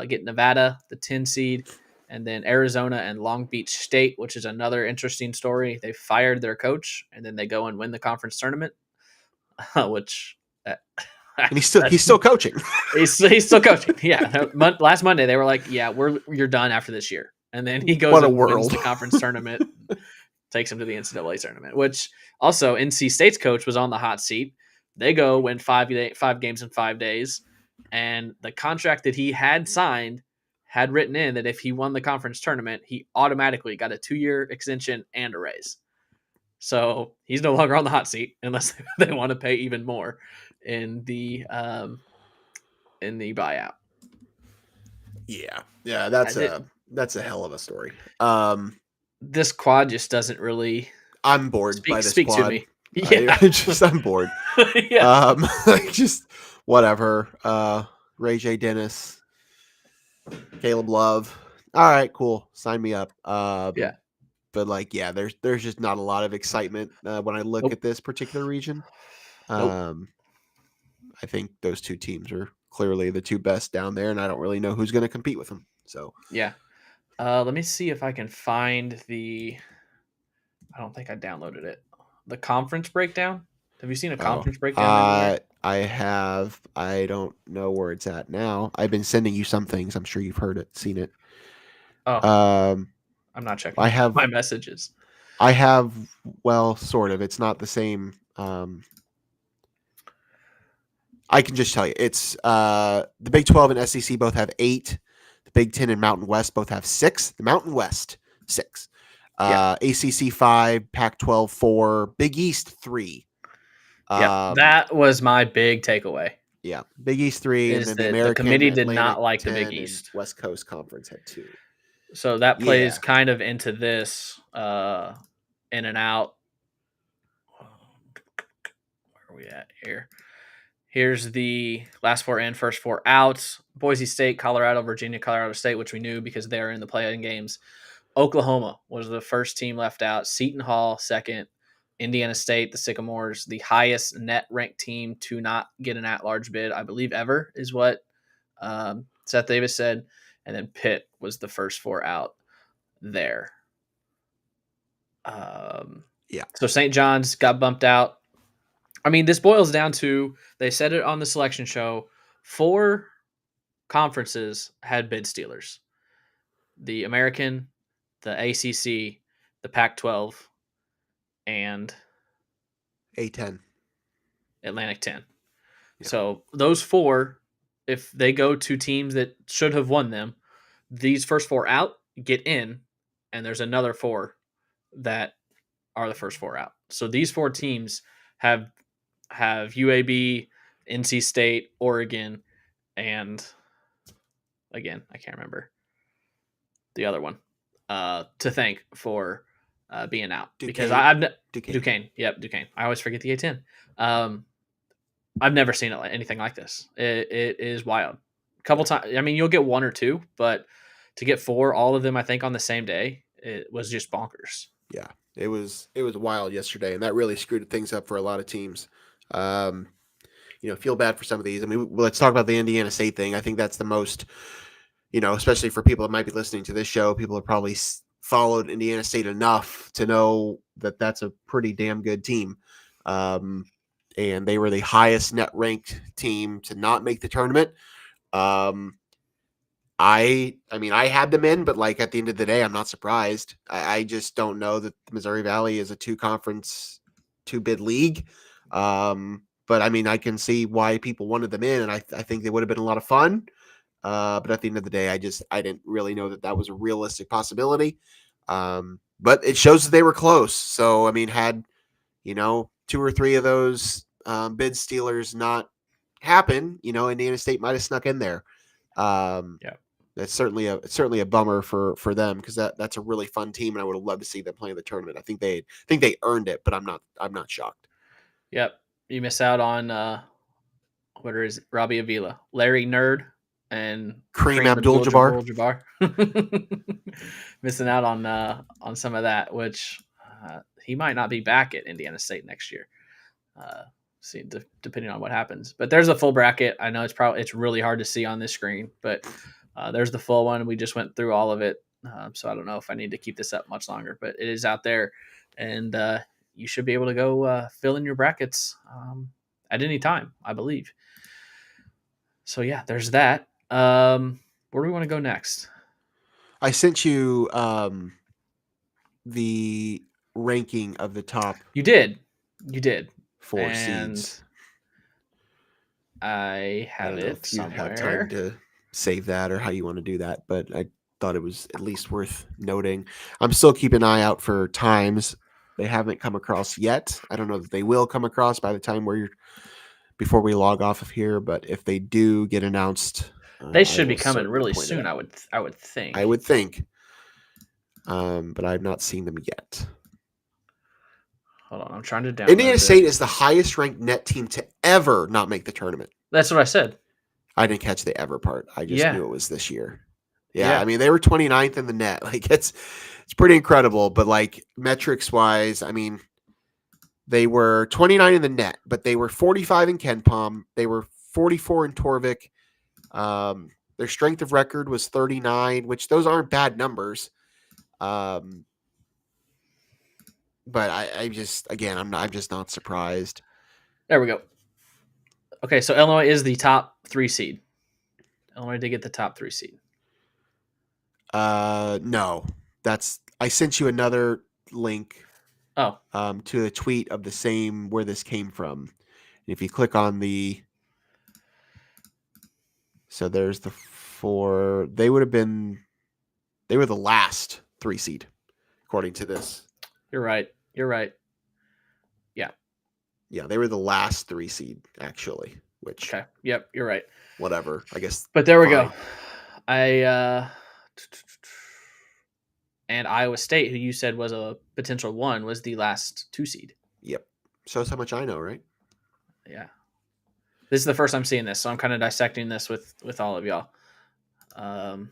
[SPEAKER 1] Get Nevada, the 10 seed, and then Arizona and Long Beach State, which is another interesting story. They fired their coach, and then they go and win the conference tournament, which
[SPEAKER 2] and he's still coaching.
[SPEAKER 1] he's still coaching. Yeah, last Monday they were like, "Yeah, you're done after this year," and then he goes and wins the conference tournament, takes him to the NCAA tournament. Which also NC State's coach was on the hot seat. They go win 5 games in 5 days, and the contract that he had signed had written in that if he won the conference tournament, he automatically got a 2-year extension and a raise. So he's no longer on the hot seat unless they want to pay even more in the buyout.
[SPEAKER 2] Yeah, that's a hell of a story.
[SPEAKER 1] This quad just doesn't really.
[SPEAKER 2] I'm bored by this
[SPEAKER 1] speak
[SPEAKER 2] quad.
[SPEAKER 1] To me. Yeah,
[SPEAKER 2] I'm bored.
[SPEAKER 1] Yeah.
[SPEAKER 2] Just whatever. Ray J. Dennis, Caleb Love. All right, cool. Sign me up.
[SPEAKER 1] Yeah.
[SPEAKER 2] But there's just not a lot of excitement when I look at this particular region. I think those two teams are clearly the two best down there, and I don't really know who's going to compete with them. So
[SPEAKER 1] yeah. Let me see if I can find the. I don't think I downloaded it. The conference breakdown. Have you seen a conference breakdown?
[SPEAKER 2] I have. I don't know where it's at now. I've been sending you some things. I'm sure you've heard it, seen it.
[SPEAKER 1] Oh. I'm not checking.
[SPEAKER 2] I have
[SPEAKER 1] my messages.
[SPEAKER 2] I have. Well, sort of. It's not the same. I can just tell you, it's the Big 12 and SEC both have 8. The Big 10 and Mountain West both have 6. The Mountain West 6. ACC 5, Pac-12 4, Big East 3.
[SPEAKER 1] That was my big takeaway.
[SPEAKER 2] Yeah, Big East 3, and then the American
[SPEAKER 1] committee did
[SPEAKER 2] Atlantic
[SPEAKER 1] not like
[SPEAKER 2] 10
[SPEAKER 1] the Big East.
[SPEAKER 2] West Coast Conference had 2.
[SPEAKER 1] So that plays kind of into this in and out. Where are we at here? Here's the last 4 in, first 4 out. Boise State, Colorado, Virginia, Colorado State, which we knew because they're in the play-in games. Oklahoma was the first team left out. Seton Hall, second. Indiana State, the Sycamores, the highest net ranked team to not get an at-large bid, I believe, ever, is what Seth Davis said. And then Pitt was the first 4 out there. So St. John's got bumped out. I mean, this boils down to, they said it on the selection show, 4 conferences had bid stealers. The American, the ACC, the Pac-12, and
[SPEAKER 2] A10.
[SPEAKER 1] Atlantic 10. Yeah. So those 4, if they go to teams that should have won them, these first 4 out get in, and there's another 4 that are the first 4 out. So these 4 teams have UAB, NC State, Oregon, and again, I can't remember the other one to thank for being out. Duquesne. Because Duquesne. Yep, Duquesne. I always forget the A10. I've never seen anything like this. It is wild. A couple times. I mean, you'll get 1 or 2, but to get 4, all of them, I think, on the same day, it was just bonkers.
[SPEAKER 2] Yeah, it was wild yesterday, and that really screwed things up for a lot of teams. Feel bad for some of these. I mean, let's talk about the Indiana State thing. I think that's the most, especially for people that might be listening to this show, people have probably followed Indiana State enough to know that that's a pretty damn good team. and they were the highest net ranked team to not make the tournament. I mean, I had them in, but like at the end of the day, I'm not surprised. I just don't know that the Missouri Valley is a two bid league. But I mean, I can see why people wanted them in, and I think they would have been a lot of fun. But at the end of the day, I didn't really know that was a realistic possibility. But it shows that they were close. So I mean, had two or three of those bid stealers not happen, Indiana State might have snuck in there.
[SPEAKER 1] Yeah.
[SPEAKER 2] That's certainly a bummer for them, because that's a really fun team, and I would have loved to see them play in the tournament. I think they earned it, but I'm not shocked.
[SPEAKER 1] Yep. You miss out on what is it? Robbie Avila, Larry Nerd, and
[SPEAKER 2] Kareem Abdul-Jabbar.
[SPEAKER 1] Missing out on some of that, which he might not be back at Indiana State next year. See, depending on what happens. But there's a full bracket. I know it's really hard to see on this screen, but there's the full one. We just went through all of it, so I don't know if I need to keep this up much longer, but it is out there, and you should be able to go fill in your brackets at any time, I believe. So yeah, there's that. Where do we want to go next?
[SPEAKER 2] I sent you the ranking of the top.
[SPEAKER 1] You did.
[SPEAKER 2] 4 seeds.
[SPEAKER 1] I have
[SPEAKER 2] don't know
[SPEAKER 1] it
[SPEAKER 2] if you
[SPEAKER 1] somewhere.
[SPEAKER 2] have time to save that or how you want to do that, but I thought it was at least worth noting. I'm still keeping an eye out for times. They haven't come across yet. I don't know that they will come across by the time before we log off of here, but if they do get announced,
[SPEAKER 1] they should be coming really soon. I would think.
[SPEAKER 2] I would think, but I've not seen them yet.
[SPEAKER 1] Hold on, I'm trying to download.
[SPEAKER 2] Indiana State is the highest ranked net team to ever not make the tournament.
[SPEAKER 1] That's what I said.
[SPEAKER 2] I didn't catch the ever part. I just knew it was this year. Yeah, I mean, they were 29th in the net. Like, it's pretty incredible. But like metrics wise, I mean, they were 29 in the net, but they were 45 in KenPom. They were 44 in Torvik. Their strength of record was 39, which those aren't bad numbers. But I'm just not surprised.
[SPEAKER 1] There we go. Okay, so Illinois is the top 3 seed. Illinois did get the top 3 seed.
[SPEAKER 2] No, I sent you another link.
[SPEAKER 1] Oh.
[SPEAKER 2] To a tweet of the same where this came from. If you click on so there's the 4. They were the last 3 seed, according to this.
[SPEAKER 1] You're right.
[SPEAKER 2] Yeah, they were the last 3 seed, actually. Which
[SPEAKER 1] okay. Yep, you're right.
[SPEAKER 2] Whatever, I guess.
[SPEAKER 1] But there we go. And Iowa State, who you said was a potential 1, was the last 2 seed.
[SPEAKER 2] Yep. Shows how much I know, right?
[SPEAKER 1] Yeah. This is the first I'm seeing this, so I'm kind of dissecting this with all of y'all. Trying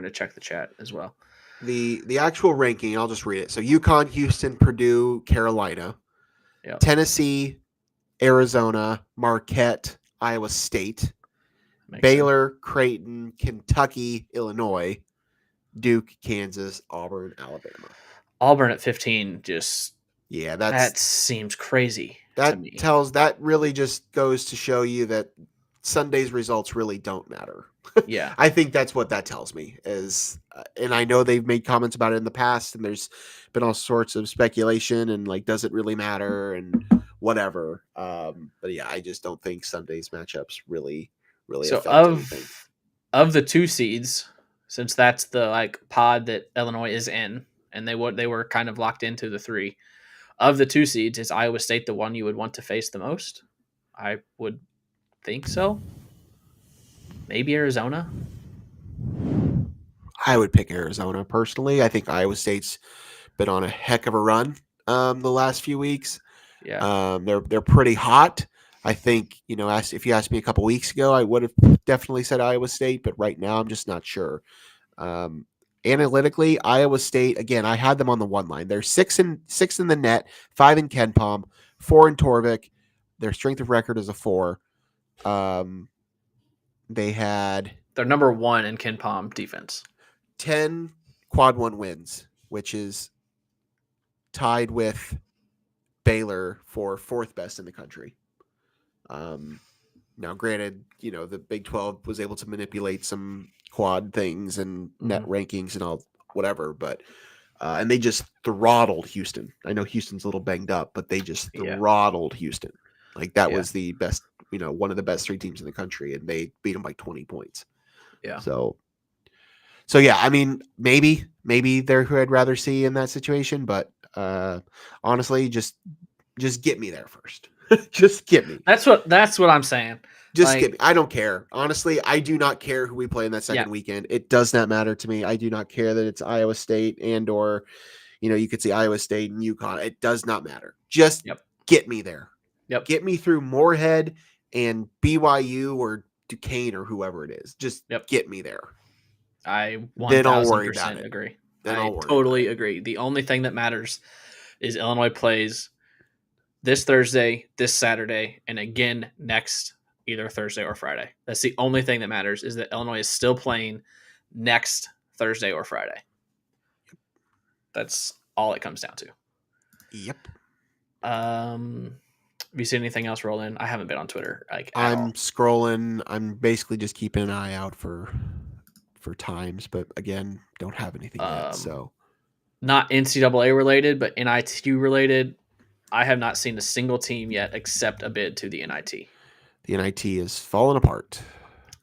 [SPEAKER 1] to check the chat as well.
[SPEAKER 2] The actual ranking, I'll just read it. So UConn, Houston, Purdue, Carolina,
[SPEAKER 1] yep.
[SPEAKER 2] Tennessee, Arizona, Marquette, Iowa State, Baylor, sense. Creighton, Kentucky, Illinois, Duke, Kansas, Auburn, Alabama.
[SPEAKER 1] Auburn at 15 just
[SPEAKER 2] that
[SPEAKER 1] seems crazy.
[SPEAKER 2] That really just goes to show you that Sunday's results really don't matter.
[SPEAKER 1] Yeah.
[SPEAKER 2] I think that's what that tells me is, and I know they've made comments about it in the past, and there's been all sorts of speculation and like, does it really matter and whatever. But yeah, I just don't think Sunday's matchups really affect anything.
[SPEAKER 1] Of the 2 seeds, since that's the like pod that Illinois is in, and they were kind of locked into the 3. Of the 2 seeds, is Iowa State the one you would want to face the most? I would think so. Maybe Arizona.
[SPEAKER 2] I would pick Arizona personally. I think Iowa State's been on a heck of a run the last few weeks.
[SPEAKER 1] Yeah,
[SPEAKER 2] they're pretty hot. I think if you asked me a couple weeks ago, I would have definitely said Iowa State, but right now I'm just not sure. Analytically, Iowa State, again, I had them on the 1 line. They're 6 in the net, 5 in KenPom, 4 in Torvik. Their strength of record is a 4. They're
[SPEAKER 1] number 1 in KenPom defense.
[SPEAKER 2] 10 quad 1 wins, which is tied with Baylor for fourth best in the country. Now, granted, the Big 12 was able to manipulate some quad things and net rankings and all whatever, but and they just throttled Houston. I know Houston's a little banged up, but they just throttled Houston. Like that was the best, one of the best 3 teams in the country, and they beat them by 20 points.
[SPEAKER 1] Yeah.
[SPEAKER 2] So yeah, I mean, maybe they're who I'd rather see in that situation, but honestly, just get me there first. Just get me.
[SPEAKER 1] That's what I'm saying.
[SPEAKER 2] Just get me. I don't care. Honestly, I do not care who we play in that second weekend. It does not matter to me. I do not care that it's Iowa State or, you could see Iowa State and UConn. It does not matter. Just get me there. Get me through Morehead and BYU or Duquesne or whoever it is. Just get me there.
[SPEAKER 1] I 1000%
[SPEAKER 2] then I'll worry about it.
[SPEAKER 1] Agree.
[SPEAKER 2] Then
[SPEAKER 1] I totally agree. The only thing that matters is Illinois plays this Thursday, this Saturday, and again next either Thursday or Friday. That's the only thing that matters, is that Illinois is still playing next Thursday or Friday. That's all it comes down to.
[SPEAKER 2] Yep.
[SPEAKER 1] Have you seen anything else roll in? I haven't been on Twitter.
[SPEAKER 2] I'm scrolling. I'm basically just keeping an eye out for times, but again, don't have anything yet. So
[SPEAKER 1] not NCAA related, but NIT related. I have not seen a single team yet accept a bid to the NIT.
[SPEAKER 2] The NIT is falling apart.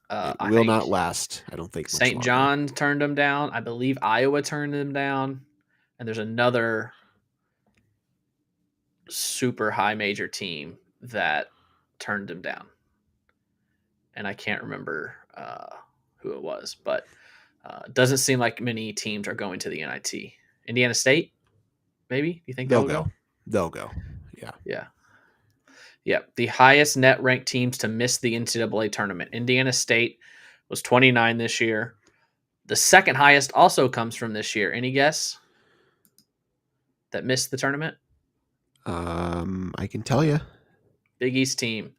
[SPEAKER 2] It will not last, I don't think.
[SPEAKER 1] St. John turned them down. I believe Iowa turned them down. And there's another super high major team that turned them down. And I can't remember who it was, but it doesn't seem like many teams are going to the NIT. Indiana State, maybe? Do you think they'll go?
[SPEAKER 2] They'll go. Yeah.
[SPEAKER 1] Yeah. Yeah. The highest net ranked teams to miss the NCAA tournament. Indiana State was 29 this year. The second highest also comes from this year. Any guess that missed the tournament?
[SPEAKER 2] I can tell you.
[SPEAKER 1] Big East team.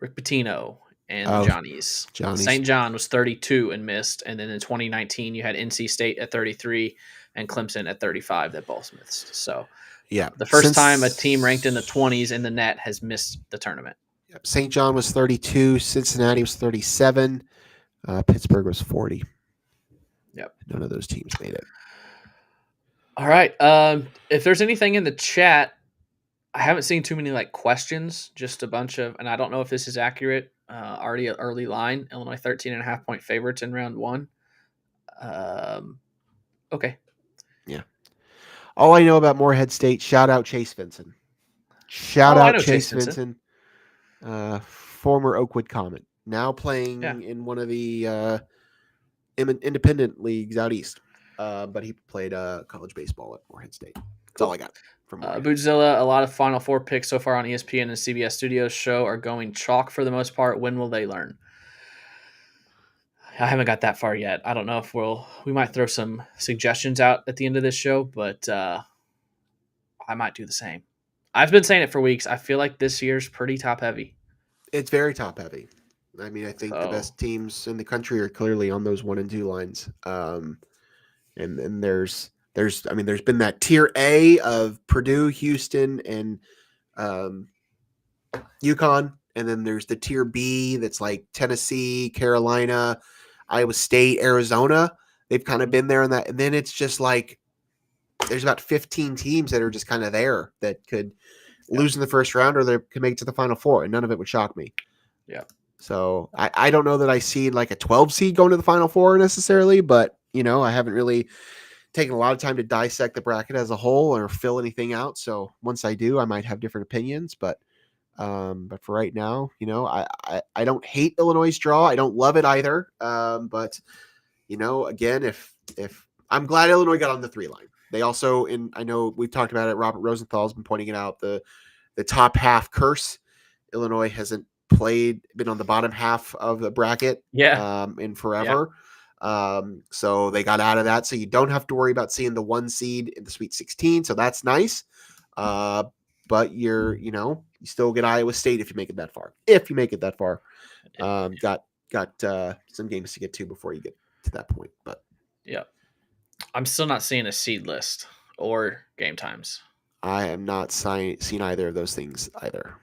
[SPEAKER 1] Rick Pitino and the Johnnies. St. John was 32 and missed. And then in 2019, you had NC State at 33 and Clemson at 35 that both missed. So,
[SPEAKER 2] yeah,
[SPEAKER 1] the first time a team ranked in the 20s in the net has missed the tournament.
[SPEAKER 2] St. John was 32. Cincinnati was 37. Pittsburgh was 40.
[SPEAKER 1] Yep.
[SPEAKER 2] None of those teams made it.
[SPEAKER 1] All right. If there's anything in the chat, I haven't seen too many questions, just a bunch of, and I don't know if this is accurate. Already an early line. Illinois 13.5 point favorites in round 1. Okay.
[SPEAKER 2] Yeah. All I know about Morehead State, shout out Chase Vinson. Shout out Chase Vinson. Former Oakwood Comet. Now playing in one of the independent leagues out east. But he played college baseball at Morehead State. That's all I got from
[SPEAKER 1] Bootzilla. A lot of Final Four picks so far on ESPN and CBS Studios show are going chalk for the most part. When will they learn? I haven't got that far yet. I don't know if we might throw some suggestions out at the end of this show, but I might do the same. I've been saying it for weeks. I feel like this year's pretty top heavy.
[SPEAKER 2] It's very top heavy. I mean, I think the best teams in the country are clearly on those 1 and 2 lines. And there's been that tier A of Purdue, Houston, and UConn, and then there's the tier B that's like Tennessee, Carolina, Iowa State, Arizona. They've kind of been there in that, and then it's just like there's about 15 teams that are just kind of there that could lose in the first round or they could make it to the Final Four, and none of it would shock me.
[SPEAKER 1] Yeah.
[SPEAKER 2] So I don't know that I see like a 12 seed going to the Final Four necessarily, but I haven't really taken a lot of time to dissect the bracket as a whole or fill anything out. So once I do, I might have different opinions, but for right now, I don't hate Illinois' draw. I don't love it either. But again, if I'm glad Illinois got on the 3 line. They also, I know we've talked about it. Robert Rosenthal's been pointing it out, the top half curse. Illinois hasn't been on the bottom half of the bracket in forever. So they got out of that. So you don't have to worry about seeing the 1 seed in the Sweet 16. So that's nice. But you still get Iowa State if you make it that far. Got some games to get to before you get to that point. But
[SPEAKER 1] yeah, I'm still not seeing a seed list or game times.
[SPEAKER 2] I am not seen either of those things either.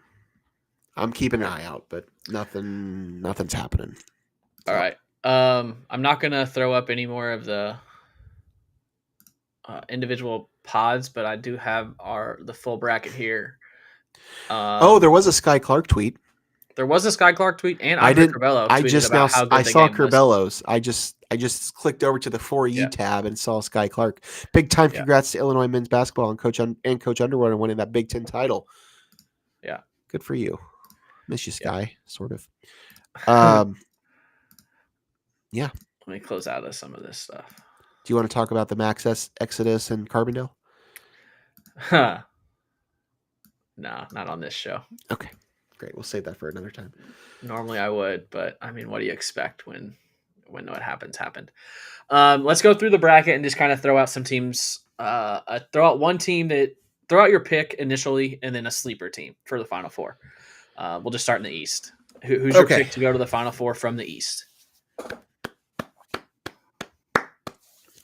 [SPEAKER 2] I'm keeping an eye out, but nothing's happening.
[SPEAKER 1] All
[SPEAKER 2] So.
[SPEAKER 1] right. I'm not gonna throw up any more of the individual pods, but I do have the full bracket here.
[SPEAKER 2] There was a Sky Clark tweet.
[SPEAKER 1] There was a Sky Clark tweet, and
[SPEAKER 2] I
[SPEAKER 1] Andre
[SPEAKER 2] didn't.
[SPEAKER 1] Curbelo
[SPEAKER 2] I
[SPEAKER 1] tweeted
[SPEAKER 2] just now.
[SPEAKER 1] about how
[SPEAKER 2] I
[SPEAKER 1] good the
[SPEAKER 2] saw
[SPEAKER 1] game was.
[SPEAKER 2] Curbelo's. I just clicked over to the For You
[SPEAKER 1] Yeah.
[SPEAKER 2] tab and saw Sky Clark. Big time
[SPEAKER 1] Yeah.
[SPEAKER 2] congrats to Illinois men's basketball and Coach Underwood on winning that Big Ten title.
[SPEAKER 1] Yeah.
[SPEAKER 2] Good for you. Miss you, Sky. Sort of. Yeah.
[SPEAKER 1] Let me close out of some of this stuff.
[SPEAKER 2] Do you want to talk about the Max Exodus and Carbondale?
[SPEAKER 1] Huh. No, not on this show.
[SPEAKER 2] Okay. Great. We'll save that for another time.
[SPEAKER 1] Normally I would, but I mean, what do you expect when what happened? Let's go through the bracket and just kind of throw out some teams. Throw out one team throw out your pick initially, and then a sleeper team for the Final Four. We'll just start in the East. Who's your pick to go to the Final Four from the East?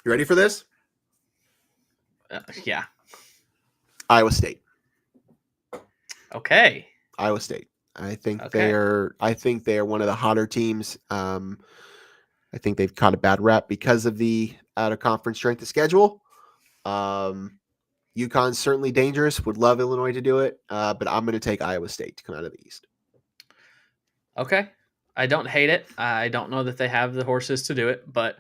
[SPEAKER 2] You ready for this?
[SPEAKER 1] Yeah.
[SPEAKER 2] Iowa State.
[SPEAKER 1] Okay.
[SPEAKER 2] Iowa State. I think they are one of the hotter teams. I think they've caught a bad rap because of the out of conference strength of schedule. UConn's certainly dangerous. Would love Illinois to do it, but I'm going to take Iowa State to come out of the East.
[SPEAKER 1] Okay. I don't hate it. I don't know that they have the horses to do it, but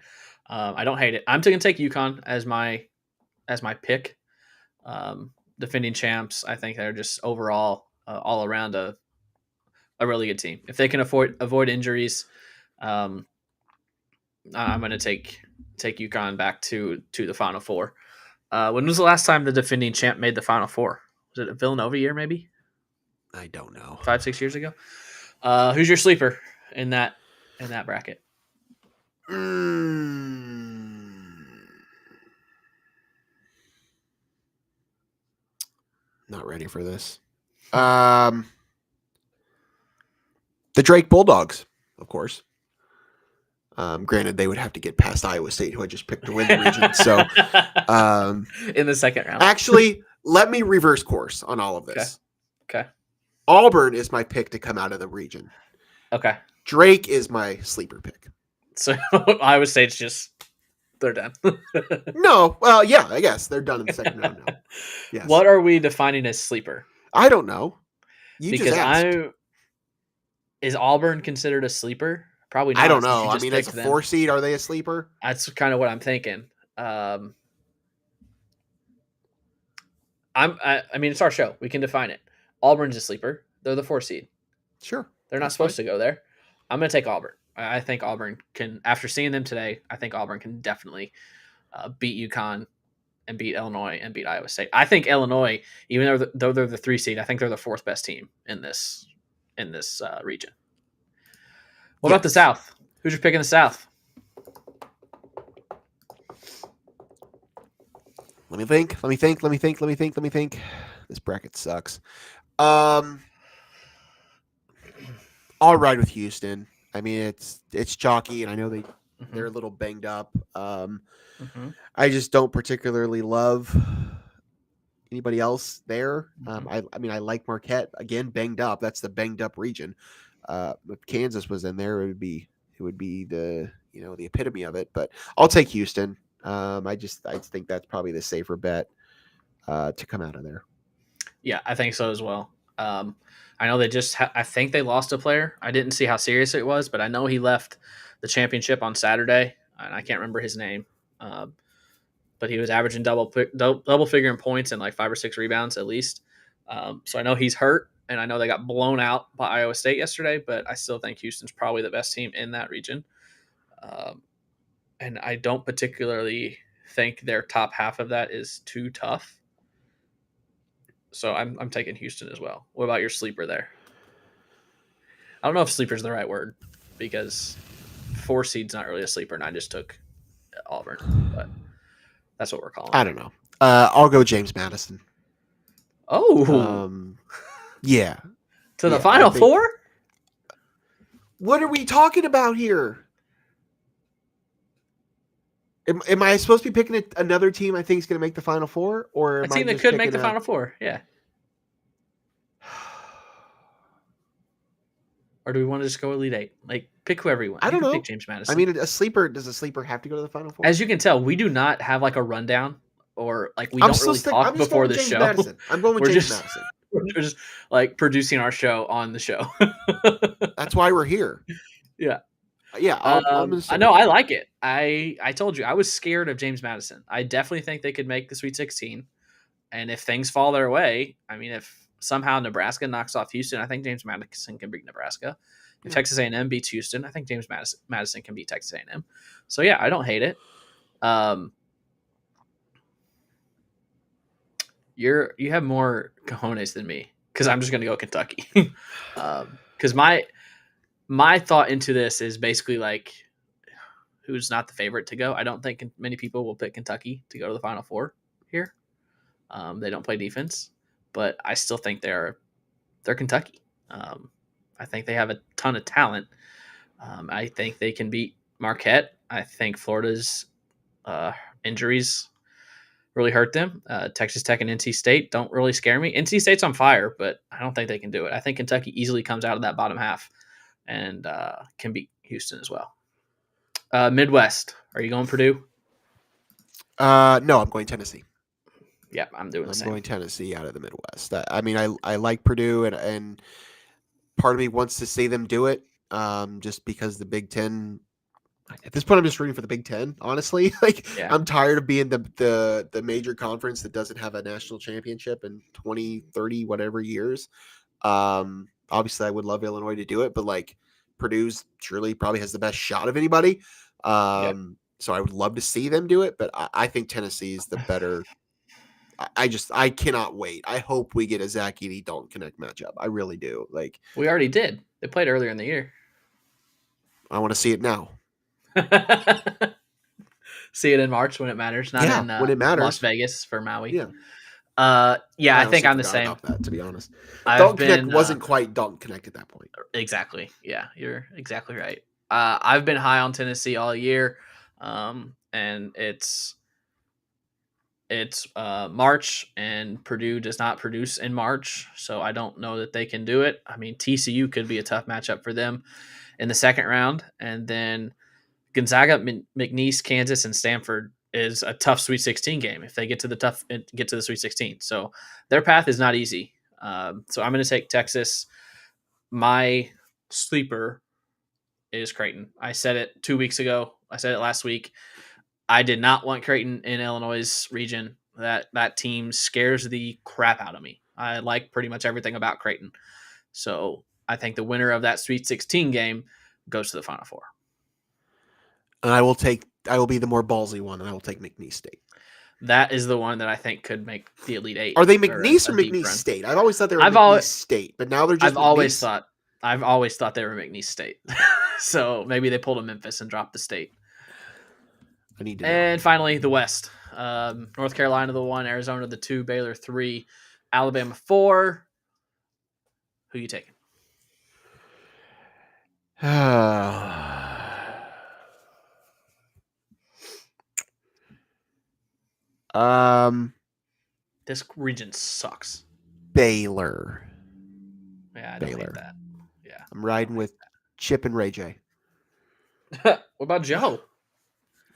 [SPEAKER 1] I don't hate it. I'm going to take UConn as my pick. Defending champs. I think they're just overall all around a really good team. If they can avoid injuries, I'm going to take UConn back to the Final Four. When was the last time the defending champ made the Final Four? Was it a Villanova year, maybe?
[SPEAKER 2] I don't know.
[SPEAKER 1] 5-6 years ago. Who's your sleeper in that bracket?
[SPEAKER 2] Not ready for this. The Drake Bulldogs, of course. Granted, they would have to get past Iowa State, who I just picked to win the region. So,
[SPEAKER 1] in the second round.
[SPEAKER 2] Actually, let me reverse course on all of this.
[SPEAKER 1] Okay.
[SPEAKER 2] Auburn is my pick to come out of the region.
[SPEAKER 1] Okay.
[SPEAKER 2] Drake is my sleeper pick.
[SPEAKER 1] So Iowa State's just they're done.
[SPEAKER 2] No, well, yeah, I guess they're done in the second round now. Yes.
[SPEAKER 1] What are we defining as sleeper?
[SPEAKER 2] I don't know.
[SPEAKER 1] Is Auburn considered a sleeper? Probably not.
[SPEAKER 2] I don't know. I mean, as a 4 seed, are they a sleeper?
[SPEAKER 1] That's kind of what I'm thinking. I mean, it's our show. We can define it. Auburn's a sleeper. They're the 4 seed.
[SPEAKER 2] Sure.
[SPEAKER 1] They're not supposed to go there. I'm going to take Auburn. I think Auburn can, after seeing them today, I think Auburn can definitely beat UConn and beat Illinois and beat Iowa State. I think Illinois, even though they're the 3 seed, I think they're the 4th best team in this region. What about the South? Who's your pick in the South?
[SPEAKER 2] Let me think. This bracket sucks. I'll ride with Houston. I mean, it's chalky, and I know they're a little banged up. I just don't particularly love anybody else there. I mean, I like Marquette. Again, banged up. That's the banged up region. If Kansas was in there, it would be the the epitome of it. But I'll take Houston. I think that's probably the safer bet to come out of there.
[SPEAKER 1] Yeah, I think so as well. I know they I think they lost a player. I didn't see how serious it was, but I know he left the championship on Saturday, and I can't remember his name. But he was averaging double figure in points and like 5 or 6 rebounds at least. So I know he's hurt, and I know they got blown out by Iowa State yesterday, but I still think Houston's probably the best team in that region. And I don't particularly think their top half of that is too tough. So I'm taking Houston as well. What about your sleeper there? I don't know if sleeper is the right word because 4 seed's not really a sleeper, and I just took Auburn, but that's what we're calling.
[SPEAKER 2] I don't know. I'll go James Madison.
[SPEAKER 1] Oh,
[SPEAKER 2] yeah.
[SPEAKER 1] To the Final Four?
[SPEAKER 2] What are we talking about here? Am I supposed to be picking another team I think is going to make the Final Four, or
[SPEAKER 1] A
[SPEAKER 2] am I
[SPEAKER 1] team that
[SPEAKER 2] just
[SPEAKER 1] could make
[SPEAKER 2] picking
[SPEAKER 1] the
[SPEAKER 2] a?
[SPEAKER 1] Final Four, yeah. Or do we want to just go Elite Eight? Like, pick whoever you want.
[SPEAKER 2] I
[SPEAKER 1] You
[SPEAKER 2] don't
[SPEAKER 1] can pick
[SPEAKER 2] know.
[SPEAKER 1] James
[SPEAKER 2] I
[SPEAKER 1] Madison.
[SPEAKER 2] mean, a sleeper, does a sleeper have to go to the Final Four?
[SPEAKER 1] As you can tell, we do not have like a rundown, or like we
[SPEAKER 2] I'm
[SPEAKER 1] don't
[SPEAKER 2] still
[SPEAKER 1] really
[SPEAKER 2] stick.
[SPEAKER 1] talk
[SPEAKER 2] I'm just going
[SPEAKER 1] before
[SPEAKER 2] with
[SPEAKER 1] the
[SPEAKER 2] James
[SPEAKER 1] show.
[SPEAKER 2] Madison. I'm going with
[SPEAKER 1] We're
[SPEAKER 2] James
[SPEAKER 1] just
[SPEAKER 2] Madison.
[SPEAKER 1] we're just like producing our show on the show.
[SPEAKER 2] That's why we're here.
[SPEAKER 1] Yeah.
[SPEAKER 2] Yeah, I'm going to
[SPEAKER 1] I
[SPEAKER 2] stick
[SPEAKER 1] know
[SPEAKER 2] with
[SPEAKER 1] I
[SPEAKER 2] that.
[SPEAKER 1] like it. I told you I was scared of James Madison. I definitely think they could make the Sweet 16. And if things fall their way, I mean, if somehow Nebraska knocks off Houston, I think James Madison can beat Nebraska. If
[SPEAKER 2] Yeah.
[SPEAKER 1] Texas A&M beats Houston, I think James Madison can beat Texas A&M. So yeah, I don't hate it. Um, you have more cojones than me because I'm just going to go Kentucky. Because my thought into this is basically like who's not the favorite to go. I don't think many people will pick Kentucky to go to the Final Four here. They don't play defense, but I still think they're Kentucky. I think they have a ton of talent. I think they can beat Marquette. I think Florida's uh, injuries really hurt them. Texas Tech and NC State don't really scare me. NC State's on fire, but I don't think they can do it. I think Kentucky easily comes out of that bottom half and can beat Houston as well. Midwest, are you going Purdue?
[SPEAKER 2] No, I'm going Tennessee.
[SPEAKER 1] Yeah, I'm doing the
[SPEAKER 2] I'm
[SPEAKER 1] same.
[SPEAKER 2] going Tennessee out of the Midwest. I mean, I like Purdue, and part of me wants to see them do it, just because the Big Ten. At this point, I'm just rooting for the Big Ten. Honestly, like
[SPEAKER 1] Yeah,
[SPEAKER 2] I'm tired of being the major conference that doesn't have a national championship in 20, 30, whatever years. Obviously, I would love Illinois to do it, but like Purdue's surely probably has the best shot of anybody.
[SPEAKER 1] yeah.
[SPEAKER 2] So I would love to see them do it, but I think Tennessee is the better. I cannot wait. I hope we get a Zach Edey Dalton Connect matchup. I really do. Like
[SPEAKER 1] We already did. They played earlier in the year.
[SPEAKER 2] I want to see it now.
[SPEAKER 1] See it in March when it matters, not
[SPEAKER 2] Yeah,
[SPEAKER 1] in
[SPEAKER 2] when it
[SPEAKER 1] Las
[SPEAKER 2] matters.
[SPEAKER 1] Vegas for Maui.
[SPEAKER 2] Yeah,
[SPEAKER 1] Yeah,
[SPEAKER 2] I
[SPEAKER 1] I think
[SPEAKER 2] honestly
[SPEAKER 1] I'm the
[SPEAKER 2] forgot
[SPEAKER 1] same.
[SPEAKER 2] about that. To be honest,
[SPEAKER 1] I've
[SPEAKER 2] Dalton Connect
[SPEAKER 1] been
[SPEAKER 2] wasn't quite Dalton Connect at that point.
[SPEAKER 1] exactly. Yeah, you're exactly right. I've been high on Tennessee all year, and it's March, and Purdue does not produce in March, so I don't know that they can do it. I mean, TCU could be a tough matchup for them in the second round, and then Gonzaga, McNeese, Kansas, and Stanford is a tough Sweet 16 game if they get to the Sweet 16. So their path is not easy. So I'm going to take Texas. My sleeper is Creighton. I said it 2 weeks ago. I said it last week. I did not want Creighton in Illinois' region. That team scares the crap out of me. I like pretty much everything about Creighton. So I think the winner of that Sweet 16 game goes to the Final Four.
[SPEAKER 2] And I will be the more ballsy one, and I will take McNeese State.
[SPEAKER 1] That is the one that I think could make the Elite Eight.
[SPEAKER 2] Are they
[SPEAKER 1] Or
[SPEAKER 2] McNeese or
[SPEAKER 1] a deep
[SPEAKER 2] McNeese
[SPEAKER 1] run.
[SPEAKER 2] State? I've always thought they were
[SPEAKER 1] I've
[SPEAKER 2] McNeese
[SPEAKER 1] always
[SPEAKER 2] State, but now they're just
[SPEAKER 1] I've always
[SPEAKER 2] McNeese.
[SPEAKER 1] thought they were McNeese State. So maybe they pulled a Memphis and dropped the state.
[SPEAKER 2] I need to know.
[SPEAKER 1] And finally, the West. North Carolina the 1, Arizona the 2, Baylor 3, Alabama 4. Who you taking?
[SPEAKER 2] um,
[SPEAKER 1] This region sucks.
[SPEAKER 2] Baylor.
[SPEAKER 1] Yeah, I don't
[SPEAKER 2] Baylor.
[SPEAKER 1] hate that. Yeah,
[SPEAKER 2] I'm riding with Chip and Ray J.
[SPEAKER 1] what about Joe?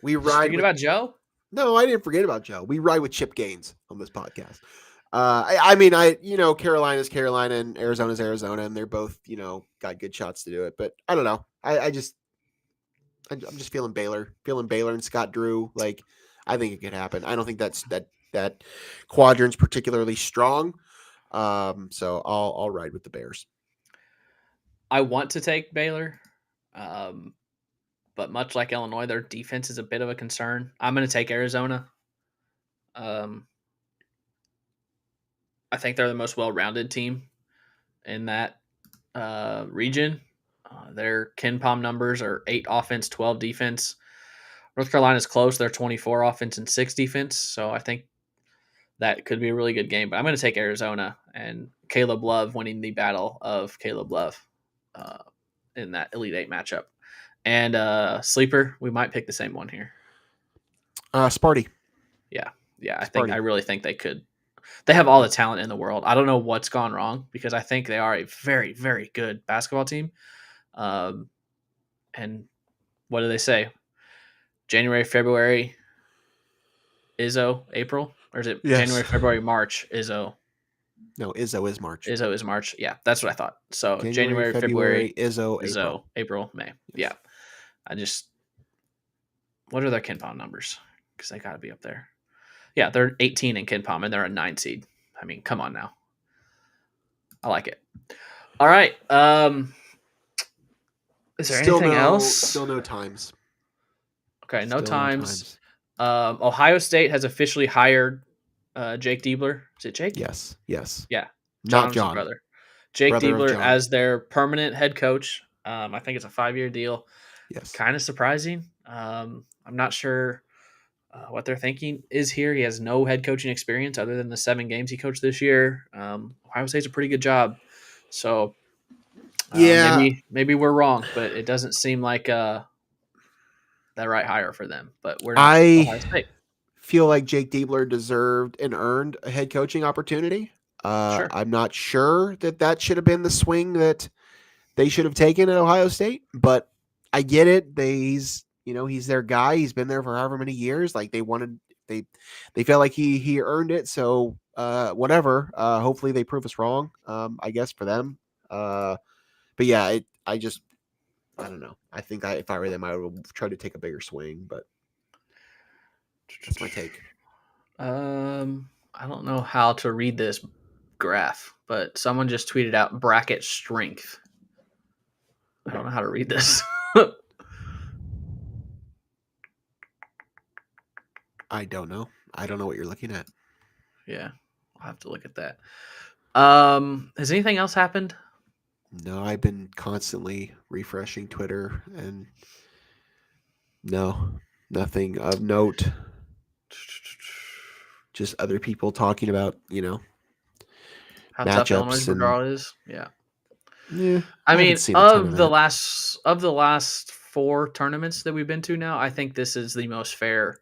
[SPEAKER 2] We
[SPEAKER 1] Just
[SPEAKER 2] ride
[SPEAKER 1] forget
[SPEAKER 2] with.
[SPEAKER 1] about Joe?
[SPEAKER 2] No, I didn't forget about Joe. We ride with Chip Gaines on this podcast. I mean, Carolina's Carolina and Arizona's Arizona, and they're both, got good shots to do it. But I don't know. I'm just feeling Baylor and Scott Drew. Like, I think it could happen. I don't think that quadrant's particularly strong. So I'll ride with the Bears.
[SPEAKER 1] I want to take Baylor. But much like Illinois, their defense is a bit of a concern. I'm going to take Arizona. I think they're the most well-rounded team in that region. Their KenPom numbers are 8 offense, 12 defense. North Carolina's close. They're 24 offense and 6 defense. So I think that could be a really good game. But I'm going to take Arizona and Caleb Love winning the battle of Caleb Love in that Elite Eight matchup. And sleeper, we might pick the same one here.
[SPEAKER 2] Sparty.
[SPEAKER 1] Yeah, yeah. I
[SPEAKER 2] Sparty.
[SPEAKER 1] really think they could. They have all the talent in the world. I don't know what's gone wrong because I think they are a very, very good basketball team. Um, and what do they say? January, February, Izzo, April, or is it
[SPEAKER 2] Yes.
[SPEAKER 1] January, February, March? Izzo,
[SPEAKER 2] No, Izzo is March.
[SPEAKER 1] Izzo is March. Yeah, that's what I thought. So
[SPEAKER 2] January,
[SPEAKER 1] January,
[SPEAKER 2] February,
[SPEAKER 1] February,
[SPEAKER 2] Izzo, April.
[SPEAKER 1] Izzo, April, May. Yeah,
[SPEAKER 2] Yes.
[SPEAKER 1] I just what are their KenPom numbers? Because they got to be up there. Yeah, they're 18 in KenPom and they're a 9 seed. I mean, come on now. I like it. All right. Is there anything else?
[SPEAKER 2] Still no times.
[SPEAKER 1] Okay, no
[SPEAKER 2] Still no
[SPEAKER 1] times.
[SPEAKER 2] times.
[SPEAKER 1] Ohio State has officially hired Jake Diebler. Is it Jake?
[SPEAKER 2] Yes. Yes.
[SPEAKER 1] Yeah,
[SPEAKER 2] Not
[SPEAKER 1] Jonathan's
[SPEAKER 2] John.
[SPEAKER 1] brother. Jake
[SPEAKER 2] Brother of
[SPEAKER 1] Diebler
[SPEAKER 2] John.
[SPEAKER 1] as their permanent head coach. I think it's a 5-year deal.
[SPEAKER 2] Yes.
[SPEAKER 1] Kind of surprising. I'm not sure what they're thinking is here. He has no head coaching experience other than the 7 games he coached this year. Ohio State's a pretty good job. So
[SPEAKER 2] Yeah.
[SPEAKER 1] maybe we're wrong, but it doesn't seem like that right hire for them. But we're not
[SPEAKER 2] I
[SPEAKER 1] Ohio State.
[SPEAKER 2] feel like Jake Diebler deserved and earned a head coaching opportunity.
[SPEAKER 1] Sure.
[SPEAKER 2] I'm not sure that should have been the swing that they should have taken at Ohio State, but I get it. He's their guy. He's been there for however many years. Like they felt like he earned it. So whatever. Hopefully they prove us wrong. I guess for them. But yeah, I don't know. I think if I were them, I would try to take a bigger swing. But that's my take.
[SPEAKER 1] I don't know how to read this graph, but someone just tweeted out bracket strength. I don't know how to read this.
[SPEAKER 2] I don't know. I don't know what you're looking at.
[SPEAKER 1] Yeah, I'll have to look at that. Has anything else happened?
[SPEAKER 2] No, I've been constantly refreshing Twitter and no, nothing of note. Just other people talking about,
[SPEAKER 1] How tough Illinois'
[SPEAKER 2] matchups and
[SPEAKER 1] draw is? Yeah.
[SPEAKER 2] yeah,
[SPEAKER 1] I
[SPEAKER 2] I haven't
[SPEAKER 1] mean,
[SPEAKER 2] seen a ton of that.
[SPEAKER 1] of the last 4 tournaments that we've been to now, I think this is the most fair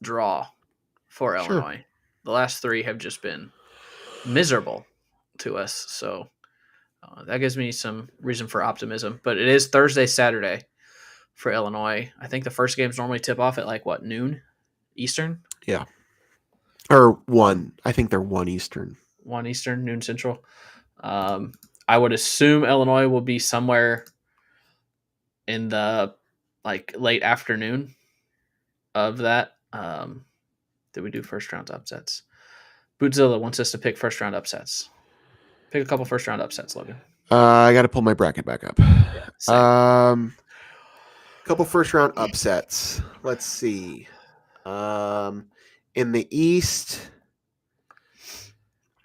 [SPEAKER 1] draw for
[SPEAKER 2] Sure.
[SPEAKER 1] Illinois. The last 3 have just been miserable to us, so that gives me some reason for optimism. But it is Thursday, Saturday for Illinois. I think the first games normally tip off at like what, noon Eastern?
[SPEAKER 2] Yeah. Or 1. I think they're 1 Eastern.
[SPEAKER 1] 1 Eastern, noon Central. I would assume Illinois will be somewhere in the like late afternoon of that. Did we do first round upsets? Bootzilla wants us to pick first round upsets. Pick a couple first round upsets, Logan.
[SPEAKER 2] I got to pull my bracket back up.
[SPEAKER 1] Yeah, same.
[SPEAKER 2] Couple first round upsets. Let's see. In the East,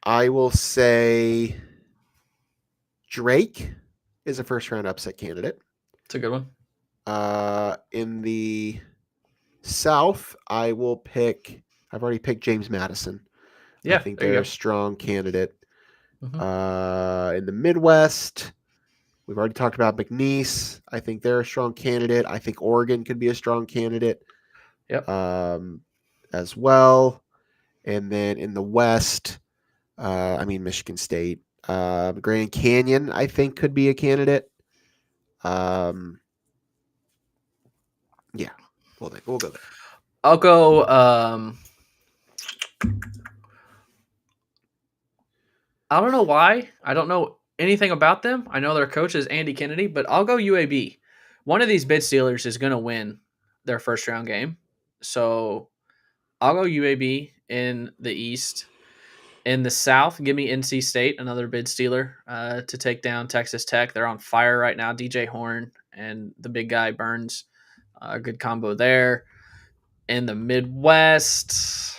[SPEAKER 2] I will say Drake is a first round upset candidate.
[SPEAKER 1] It's a good one.
[SPEAKER 2] In the South, I've already picked James Madison.
[SPEAKER 1] Yeah,
[SPEAKER 2] I think
[SPEAKER 1] there you
[SPEAKER 2] they're
[SPEAKER 1] go.
[SPEAKER 2] a strong candidate.
[SPEAKER 1] Mm-hmm.
[SPEAKER 2] In the Midwest, we've already talked about McNeese. I think they're a strong candidate. I think Oregon could be a strong candidate.
[SPEAKER 1] Yep.
[SPEAKER 2] As well. And then in the West, Michigan State. Grand Canyon, I think, could be a candidate. Yeah, we'll go there.
[SPEAKER 1] I'll go. I don't know why. I don't know anything about them. I know their coach is Andy Kennedy, but I'll go UAB. One of these bid stealers is going to win their first round game. So I'll go UAB in the East. In the South, give me NC State, another bid stealer to take down Texas Tech. They're on fire right now. DJ Horn and the big guy Burns. A good combo there. In the Midwest,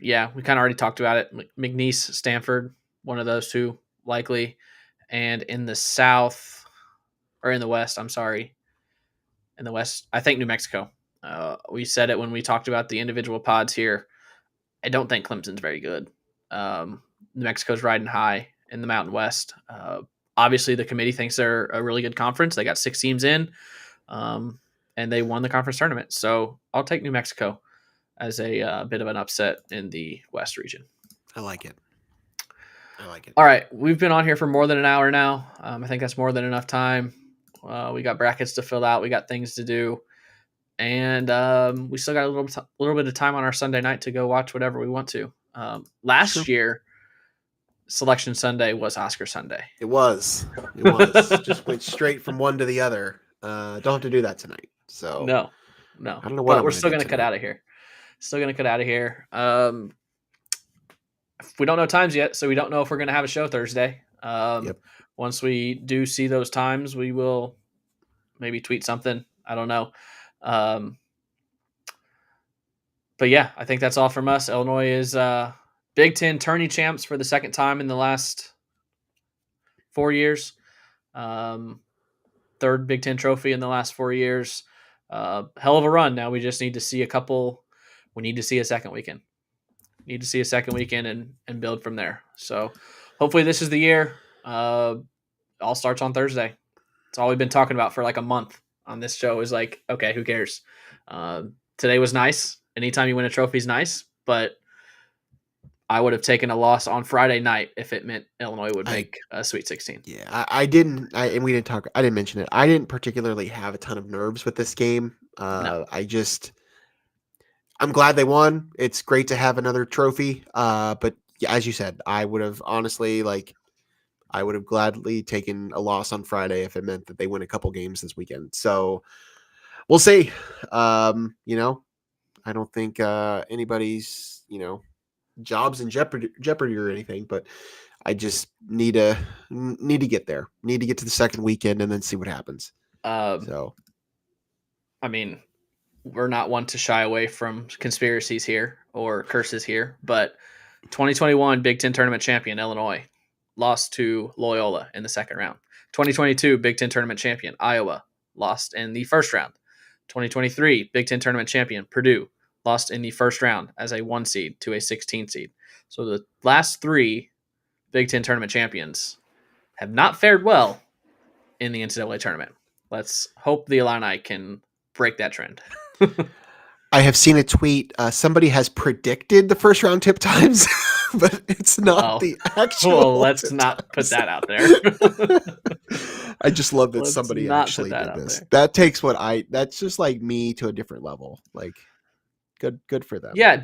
[SPEAKER 1] yeah, we kind of already talked about it. McNeese, Stanford, one of those two likely. And in the South, or in the West, I'm sorry. In the West, I think New Mexico. We said it when we talked about the individual pods here. I don't think Clemson's very good. New Mexico's riding high in the Mountain West. Obviously, the committee thinks they're a really good conference. They got 6 teams in, and they won the conference tournament. So I'll take New Mexico as a bit of an upset in the West region.
[SPEAKER 2] I like it.
[SPEAKER 1] All right, we've been on here for more than an hour now. I think that's more than enough time. We got brackets to fill out. We got things to do. And we still got a little bit of time on our Sunday night to go watch whatever we want to. Last year, Selection Sunday was Oscar Sunday.
[SPEAKER 2] It was. Just went straight from one to the other. Don't have to do that tonight. So
[SPEAKER 1] no.
[SPEAKER 2] I don't know what.
[SPEAKER 1] But we're still going to cut out of here. We don't know times yet, so we don't know if we're going to have a show Thursday. Once we do see those times, we will maybe tweet something. I don't know. But yeah, I think that's all from us. Illinois is Big Ten Tourney champs for the second time in the last 4 years. Third Big Ten trophy in the last 4 years. Hell of a run. Now we just need to see a couple. We need to see a second weekend. And build from there. So hopefully this is the year. All starts on Thursday. It's all we've been talking about for like a month on this show is like, okay, who cares? Today was nice. Anytime you win a trophy is nice, but I would have taken a loss on Friday night if it meant Illinois would make a Sweet 16.
[SPEAKER 2] Yeah, I didn't mention it. I didn't particularly have a ton of nerves with this game. No. I'm glad they won. It's great to have another trophy. But yeah, as you said, I would have gladly taken a loss on Friday if it meant that they win a couple games this weekend. So we'll see. I don't think anybody's, jobs in jeopardy or anything, but I just need to get there. Need to get to the second weekend and then see what happens.
[SPEAKER 1] I mean, we're not one to shy away from conspiracies here or curses here, but 2021 Big Ten Tournament champion Illinois lost to Loyola in the second round. 2022 Big Ten Tournament champion Iowa lost in the first round. 2023 Big Ten Tournament champion Purdue lost in the first round as a 1 seed to a 16 seed. So the last 3 Big Ten Tournament champions have not fared well in the NCAA tournament. Let's hope the Illini can break that trend.
[SPEAKER 2] I have seen a tweet. Somebody has predicted the first round tip times, but it's not the actual.
[SPEAKER 1] Well, let's not put that out there.
[SPEAKER 2] I just love that somebody actually did this. That takes that's just like me to a different level. Like, good for them.
[SPEAKER 1] Yeah.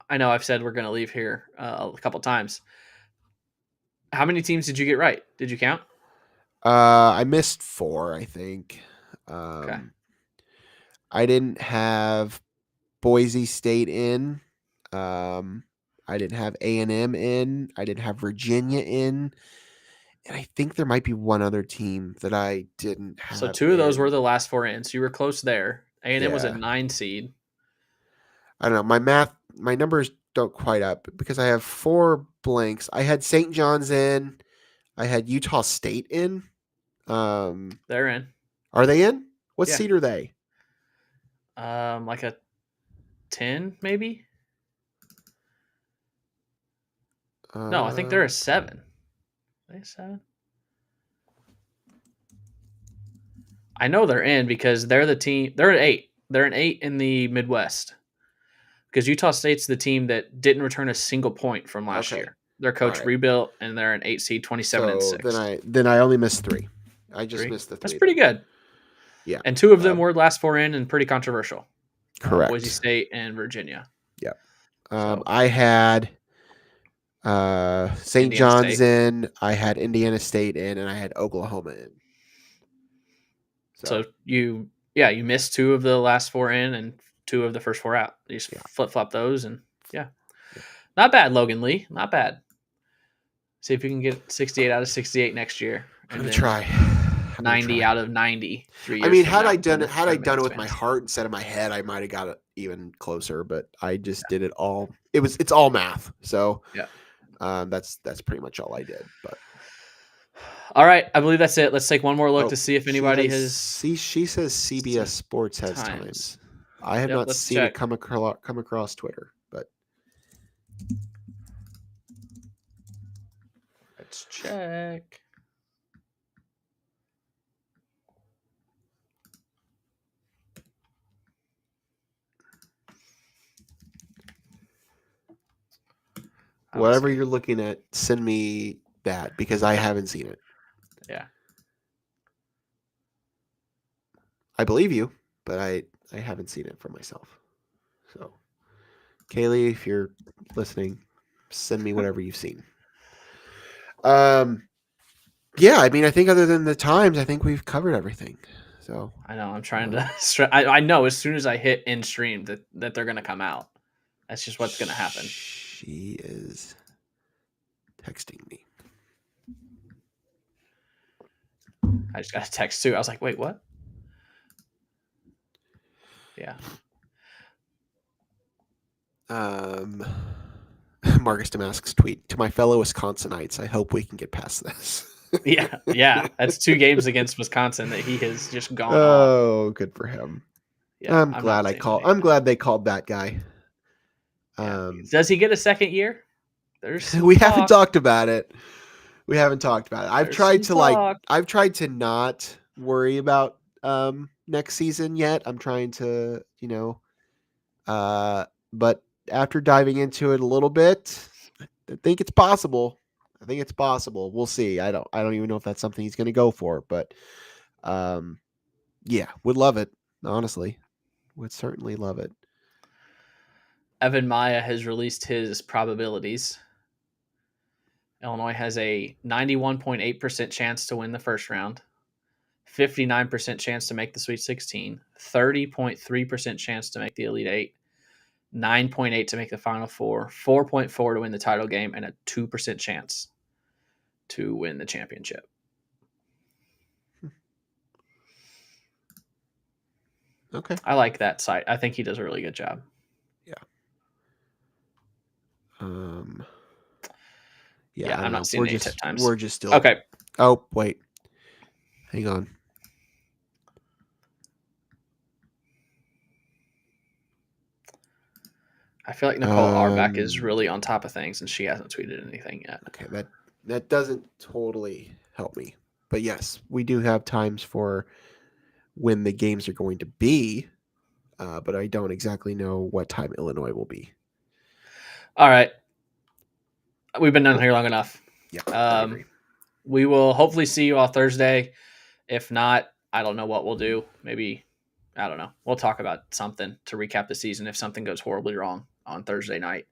[SPEAKER 1] I know I've said we're going to leave here a couple times. How many teams did you get right? Did you count?
[SPEAKER 2] I missed 4, I think.
[SPEAKER 1] Okay.
[SPEAKER 2] I didn't have Boise State in. I didn't have A&M in. I didn't have Virginia in. And I think there might be one other team that I didn't have.
[SPEAKER 1] So 2 of those were the last 4 in. So you were close there. A&M was a 9 seed.
[SPEAKER 2] I don't know. My numbers don't quite up because I have 4 blanks. I had St. John's in. I had Utah State in.
[SPEAKER 1] They're in.
[SPEAKER 2] Are they in? What seed are they?
[SPEAKER 1] Like a 10, maybe? No, I think they're a 7. Are they 7? I know they're in because they're the team. They're an 8. They're an 8 in the Midwest. Because Utah State's the team that didn't return a single point from last year. Their coach rebuilt, and they're an 8 seed, 27 and 6.
[SPEAKER 2] Then I only missed 3. I just missed the 3.
[SPEAKER 1] That's pretty good.
[SPEAKER 2] Yeah.
[SPEAKER 1] And 2 of them were last 4 in and pretty controversial.
[SPEAKER 2] Correct.
[SPEAKER 1] Boise State and Virginia.
[SPEAKER 2] Yeah. I had St. John's in, I had Indiana State in, and I had Oklahoma in.
[SPEAKER 1] So you missed 2 of the last 4 in and 2 of the first 4 out. You just flip-flop those, and not bad, Logan Lee. Not bad. See if you can get 68 out of 68 next year.
[SPEAKER 2] I'm going to try.
[SPEAKER 1] 90 out of 90. 3 years
[SPEAKER 2] I mean, had I done it with my heart instead of my head, I might have got it even closer. But I just did it all. It's all math. So that's pretty much all I did. But
[SPEAKER 1] all right, I believe that's it. Let's take one more look to see if anybody has.
[SPEAKER 2] She says CBS Sports has times. I have not seen it come across Twitter, but
[SPEAKER 1] let's check.
[SPEAKER 2] Whatever you're looking at, send me that because I haven't seen it.
[SPEAKER 1] Yeah.
[SPEAKER 2] I believe you, but I haven't seen it for myself. So, Kaylee, if you're listening, send me whatever you've seen. Yeah, I mean, I think other than the times, I think we've covered everything. So
[SPEAKER 1] I know I'm trying to. I know as soon as I hit in stream that they're gonna come out. That's just what's gonna happen.
[SPEAKER 2] She is texting me.
[SPEAKER 1] I just got a text too. I was like, wait, what? Yeah.
[SPEAKER 2] Marcus Domask's tweet to my fellow Wisconsinites. I hope we can get past this.
[SPEAKER 1] yeah. That's 2 games against Wisconsin that he has just gone off.
[SPEAKER 2] Oh, good for him.
[SPEAKER 1] Yeah,
[SPEAKER 2] I'm glad I'm glad they called that guy.
[SPEAKER 1] Yeah. Does he get a second year? There's
[SPEAKER 2] we haven't talked about it. I've tried to not worry about next season yet. I'm trying to, but after diving into it a little bit, I think it's possible. We'll see. I don't even know if that's something he's going to go for, but yeah, would love it. Honestly, would certainly love it.
[SPEAKER 1] Evan Maya has released his probabilities. Illinois has a 91.8% chance to win the first round, 59% chance to make the Sweet 16, 30.3% chance to make the Elite 8, 9.8 to make the Final Four, 4.4 to win the title game, and a 2% chance to win the championship.
[SPEAKER 2] Okay.
[SPEAKER 1] I like that site. I think he does a really good job.
[SPEAKER 2] Yeah.
[SPEAKER 1] Yeah, I'm not seeing any tip times.
[SPEAKER 2] We're just still
[SPEAKER 1] okay.
[SPEAKER 2] Oh, wait. Hang on.
[SPEAKER 1] I feel like Nicole Auerbach is really on top of things, and she hasn't tweeted anything yet.
[SPEAKER 2] Okay, that doesn't totally help me. But yes, we do have times for when the games are going to be, but I don't exactly know what time Illinois will be.
[SPEAKER 1] All right. We've been done here long enough.
[SPEAKER 2] Yeah, I agree.
[SPEAKER 1] We will hopefully see you all Thursday. If not, I don't know what we'll do. Maybe, I don't know. We'll talk about something to recap the season if something goes horribly wrong on Thursday night.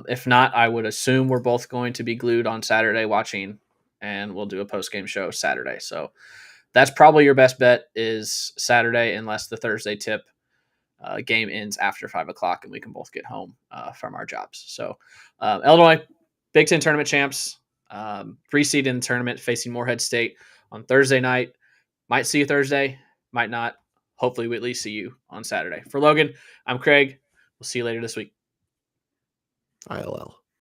[SPEAKER 1] If not, I would assume we're both going to be glued on Saturday watching, and we'll do a post-game show Saturday. So that's probably your best bet is Saturday, unless the Thursday tip game ends after 5 o'clock and we can both get home from our jobs. So Illinois, Big Ten Tournament champs, 3 seed in the tournament facing Morehead State on Thursday night. Might see you Thursday, might not. Hopefully we at least see you on Saturday. For Logan, I'm Craig. We'll see you later this week.
[SPEAKER 2] ILL.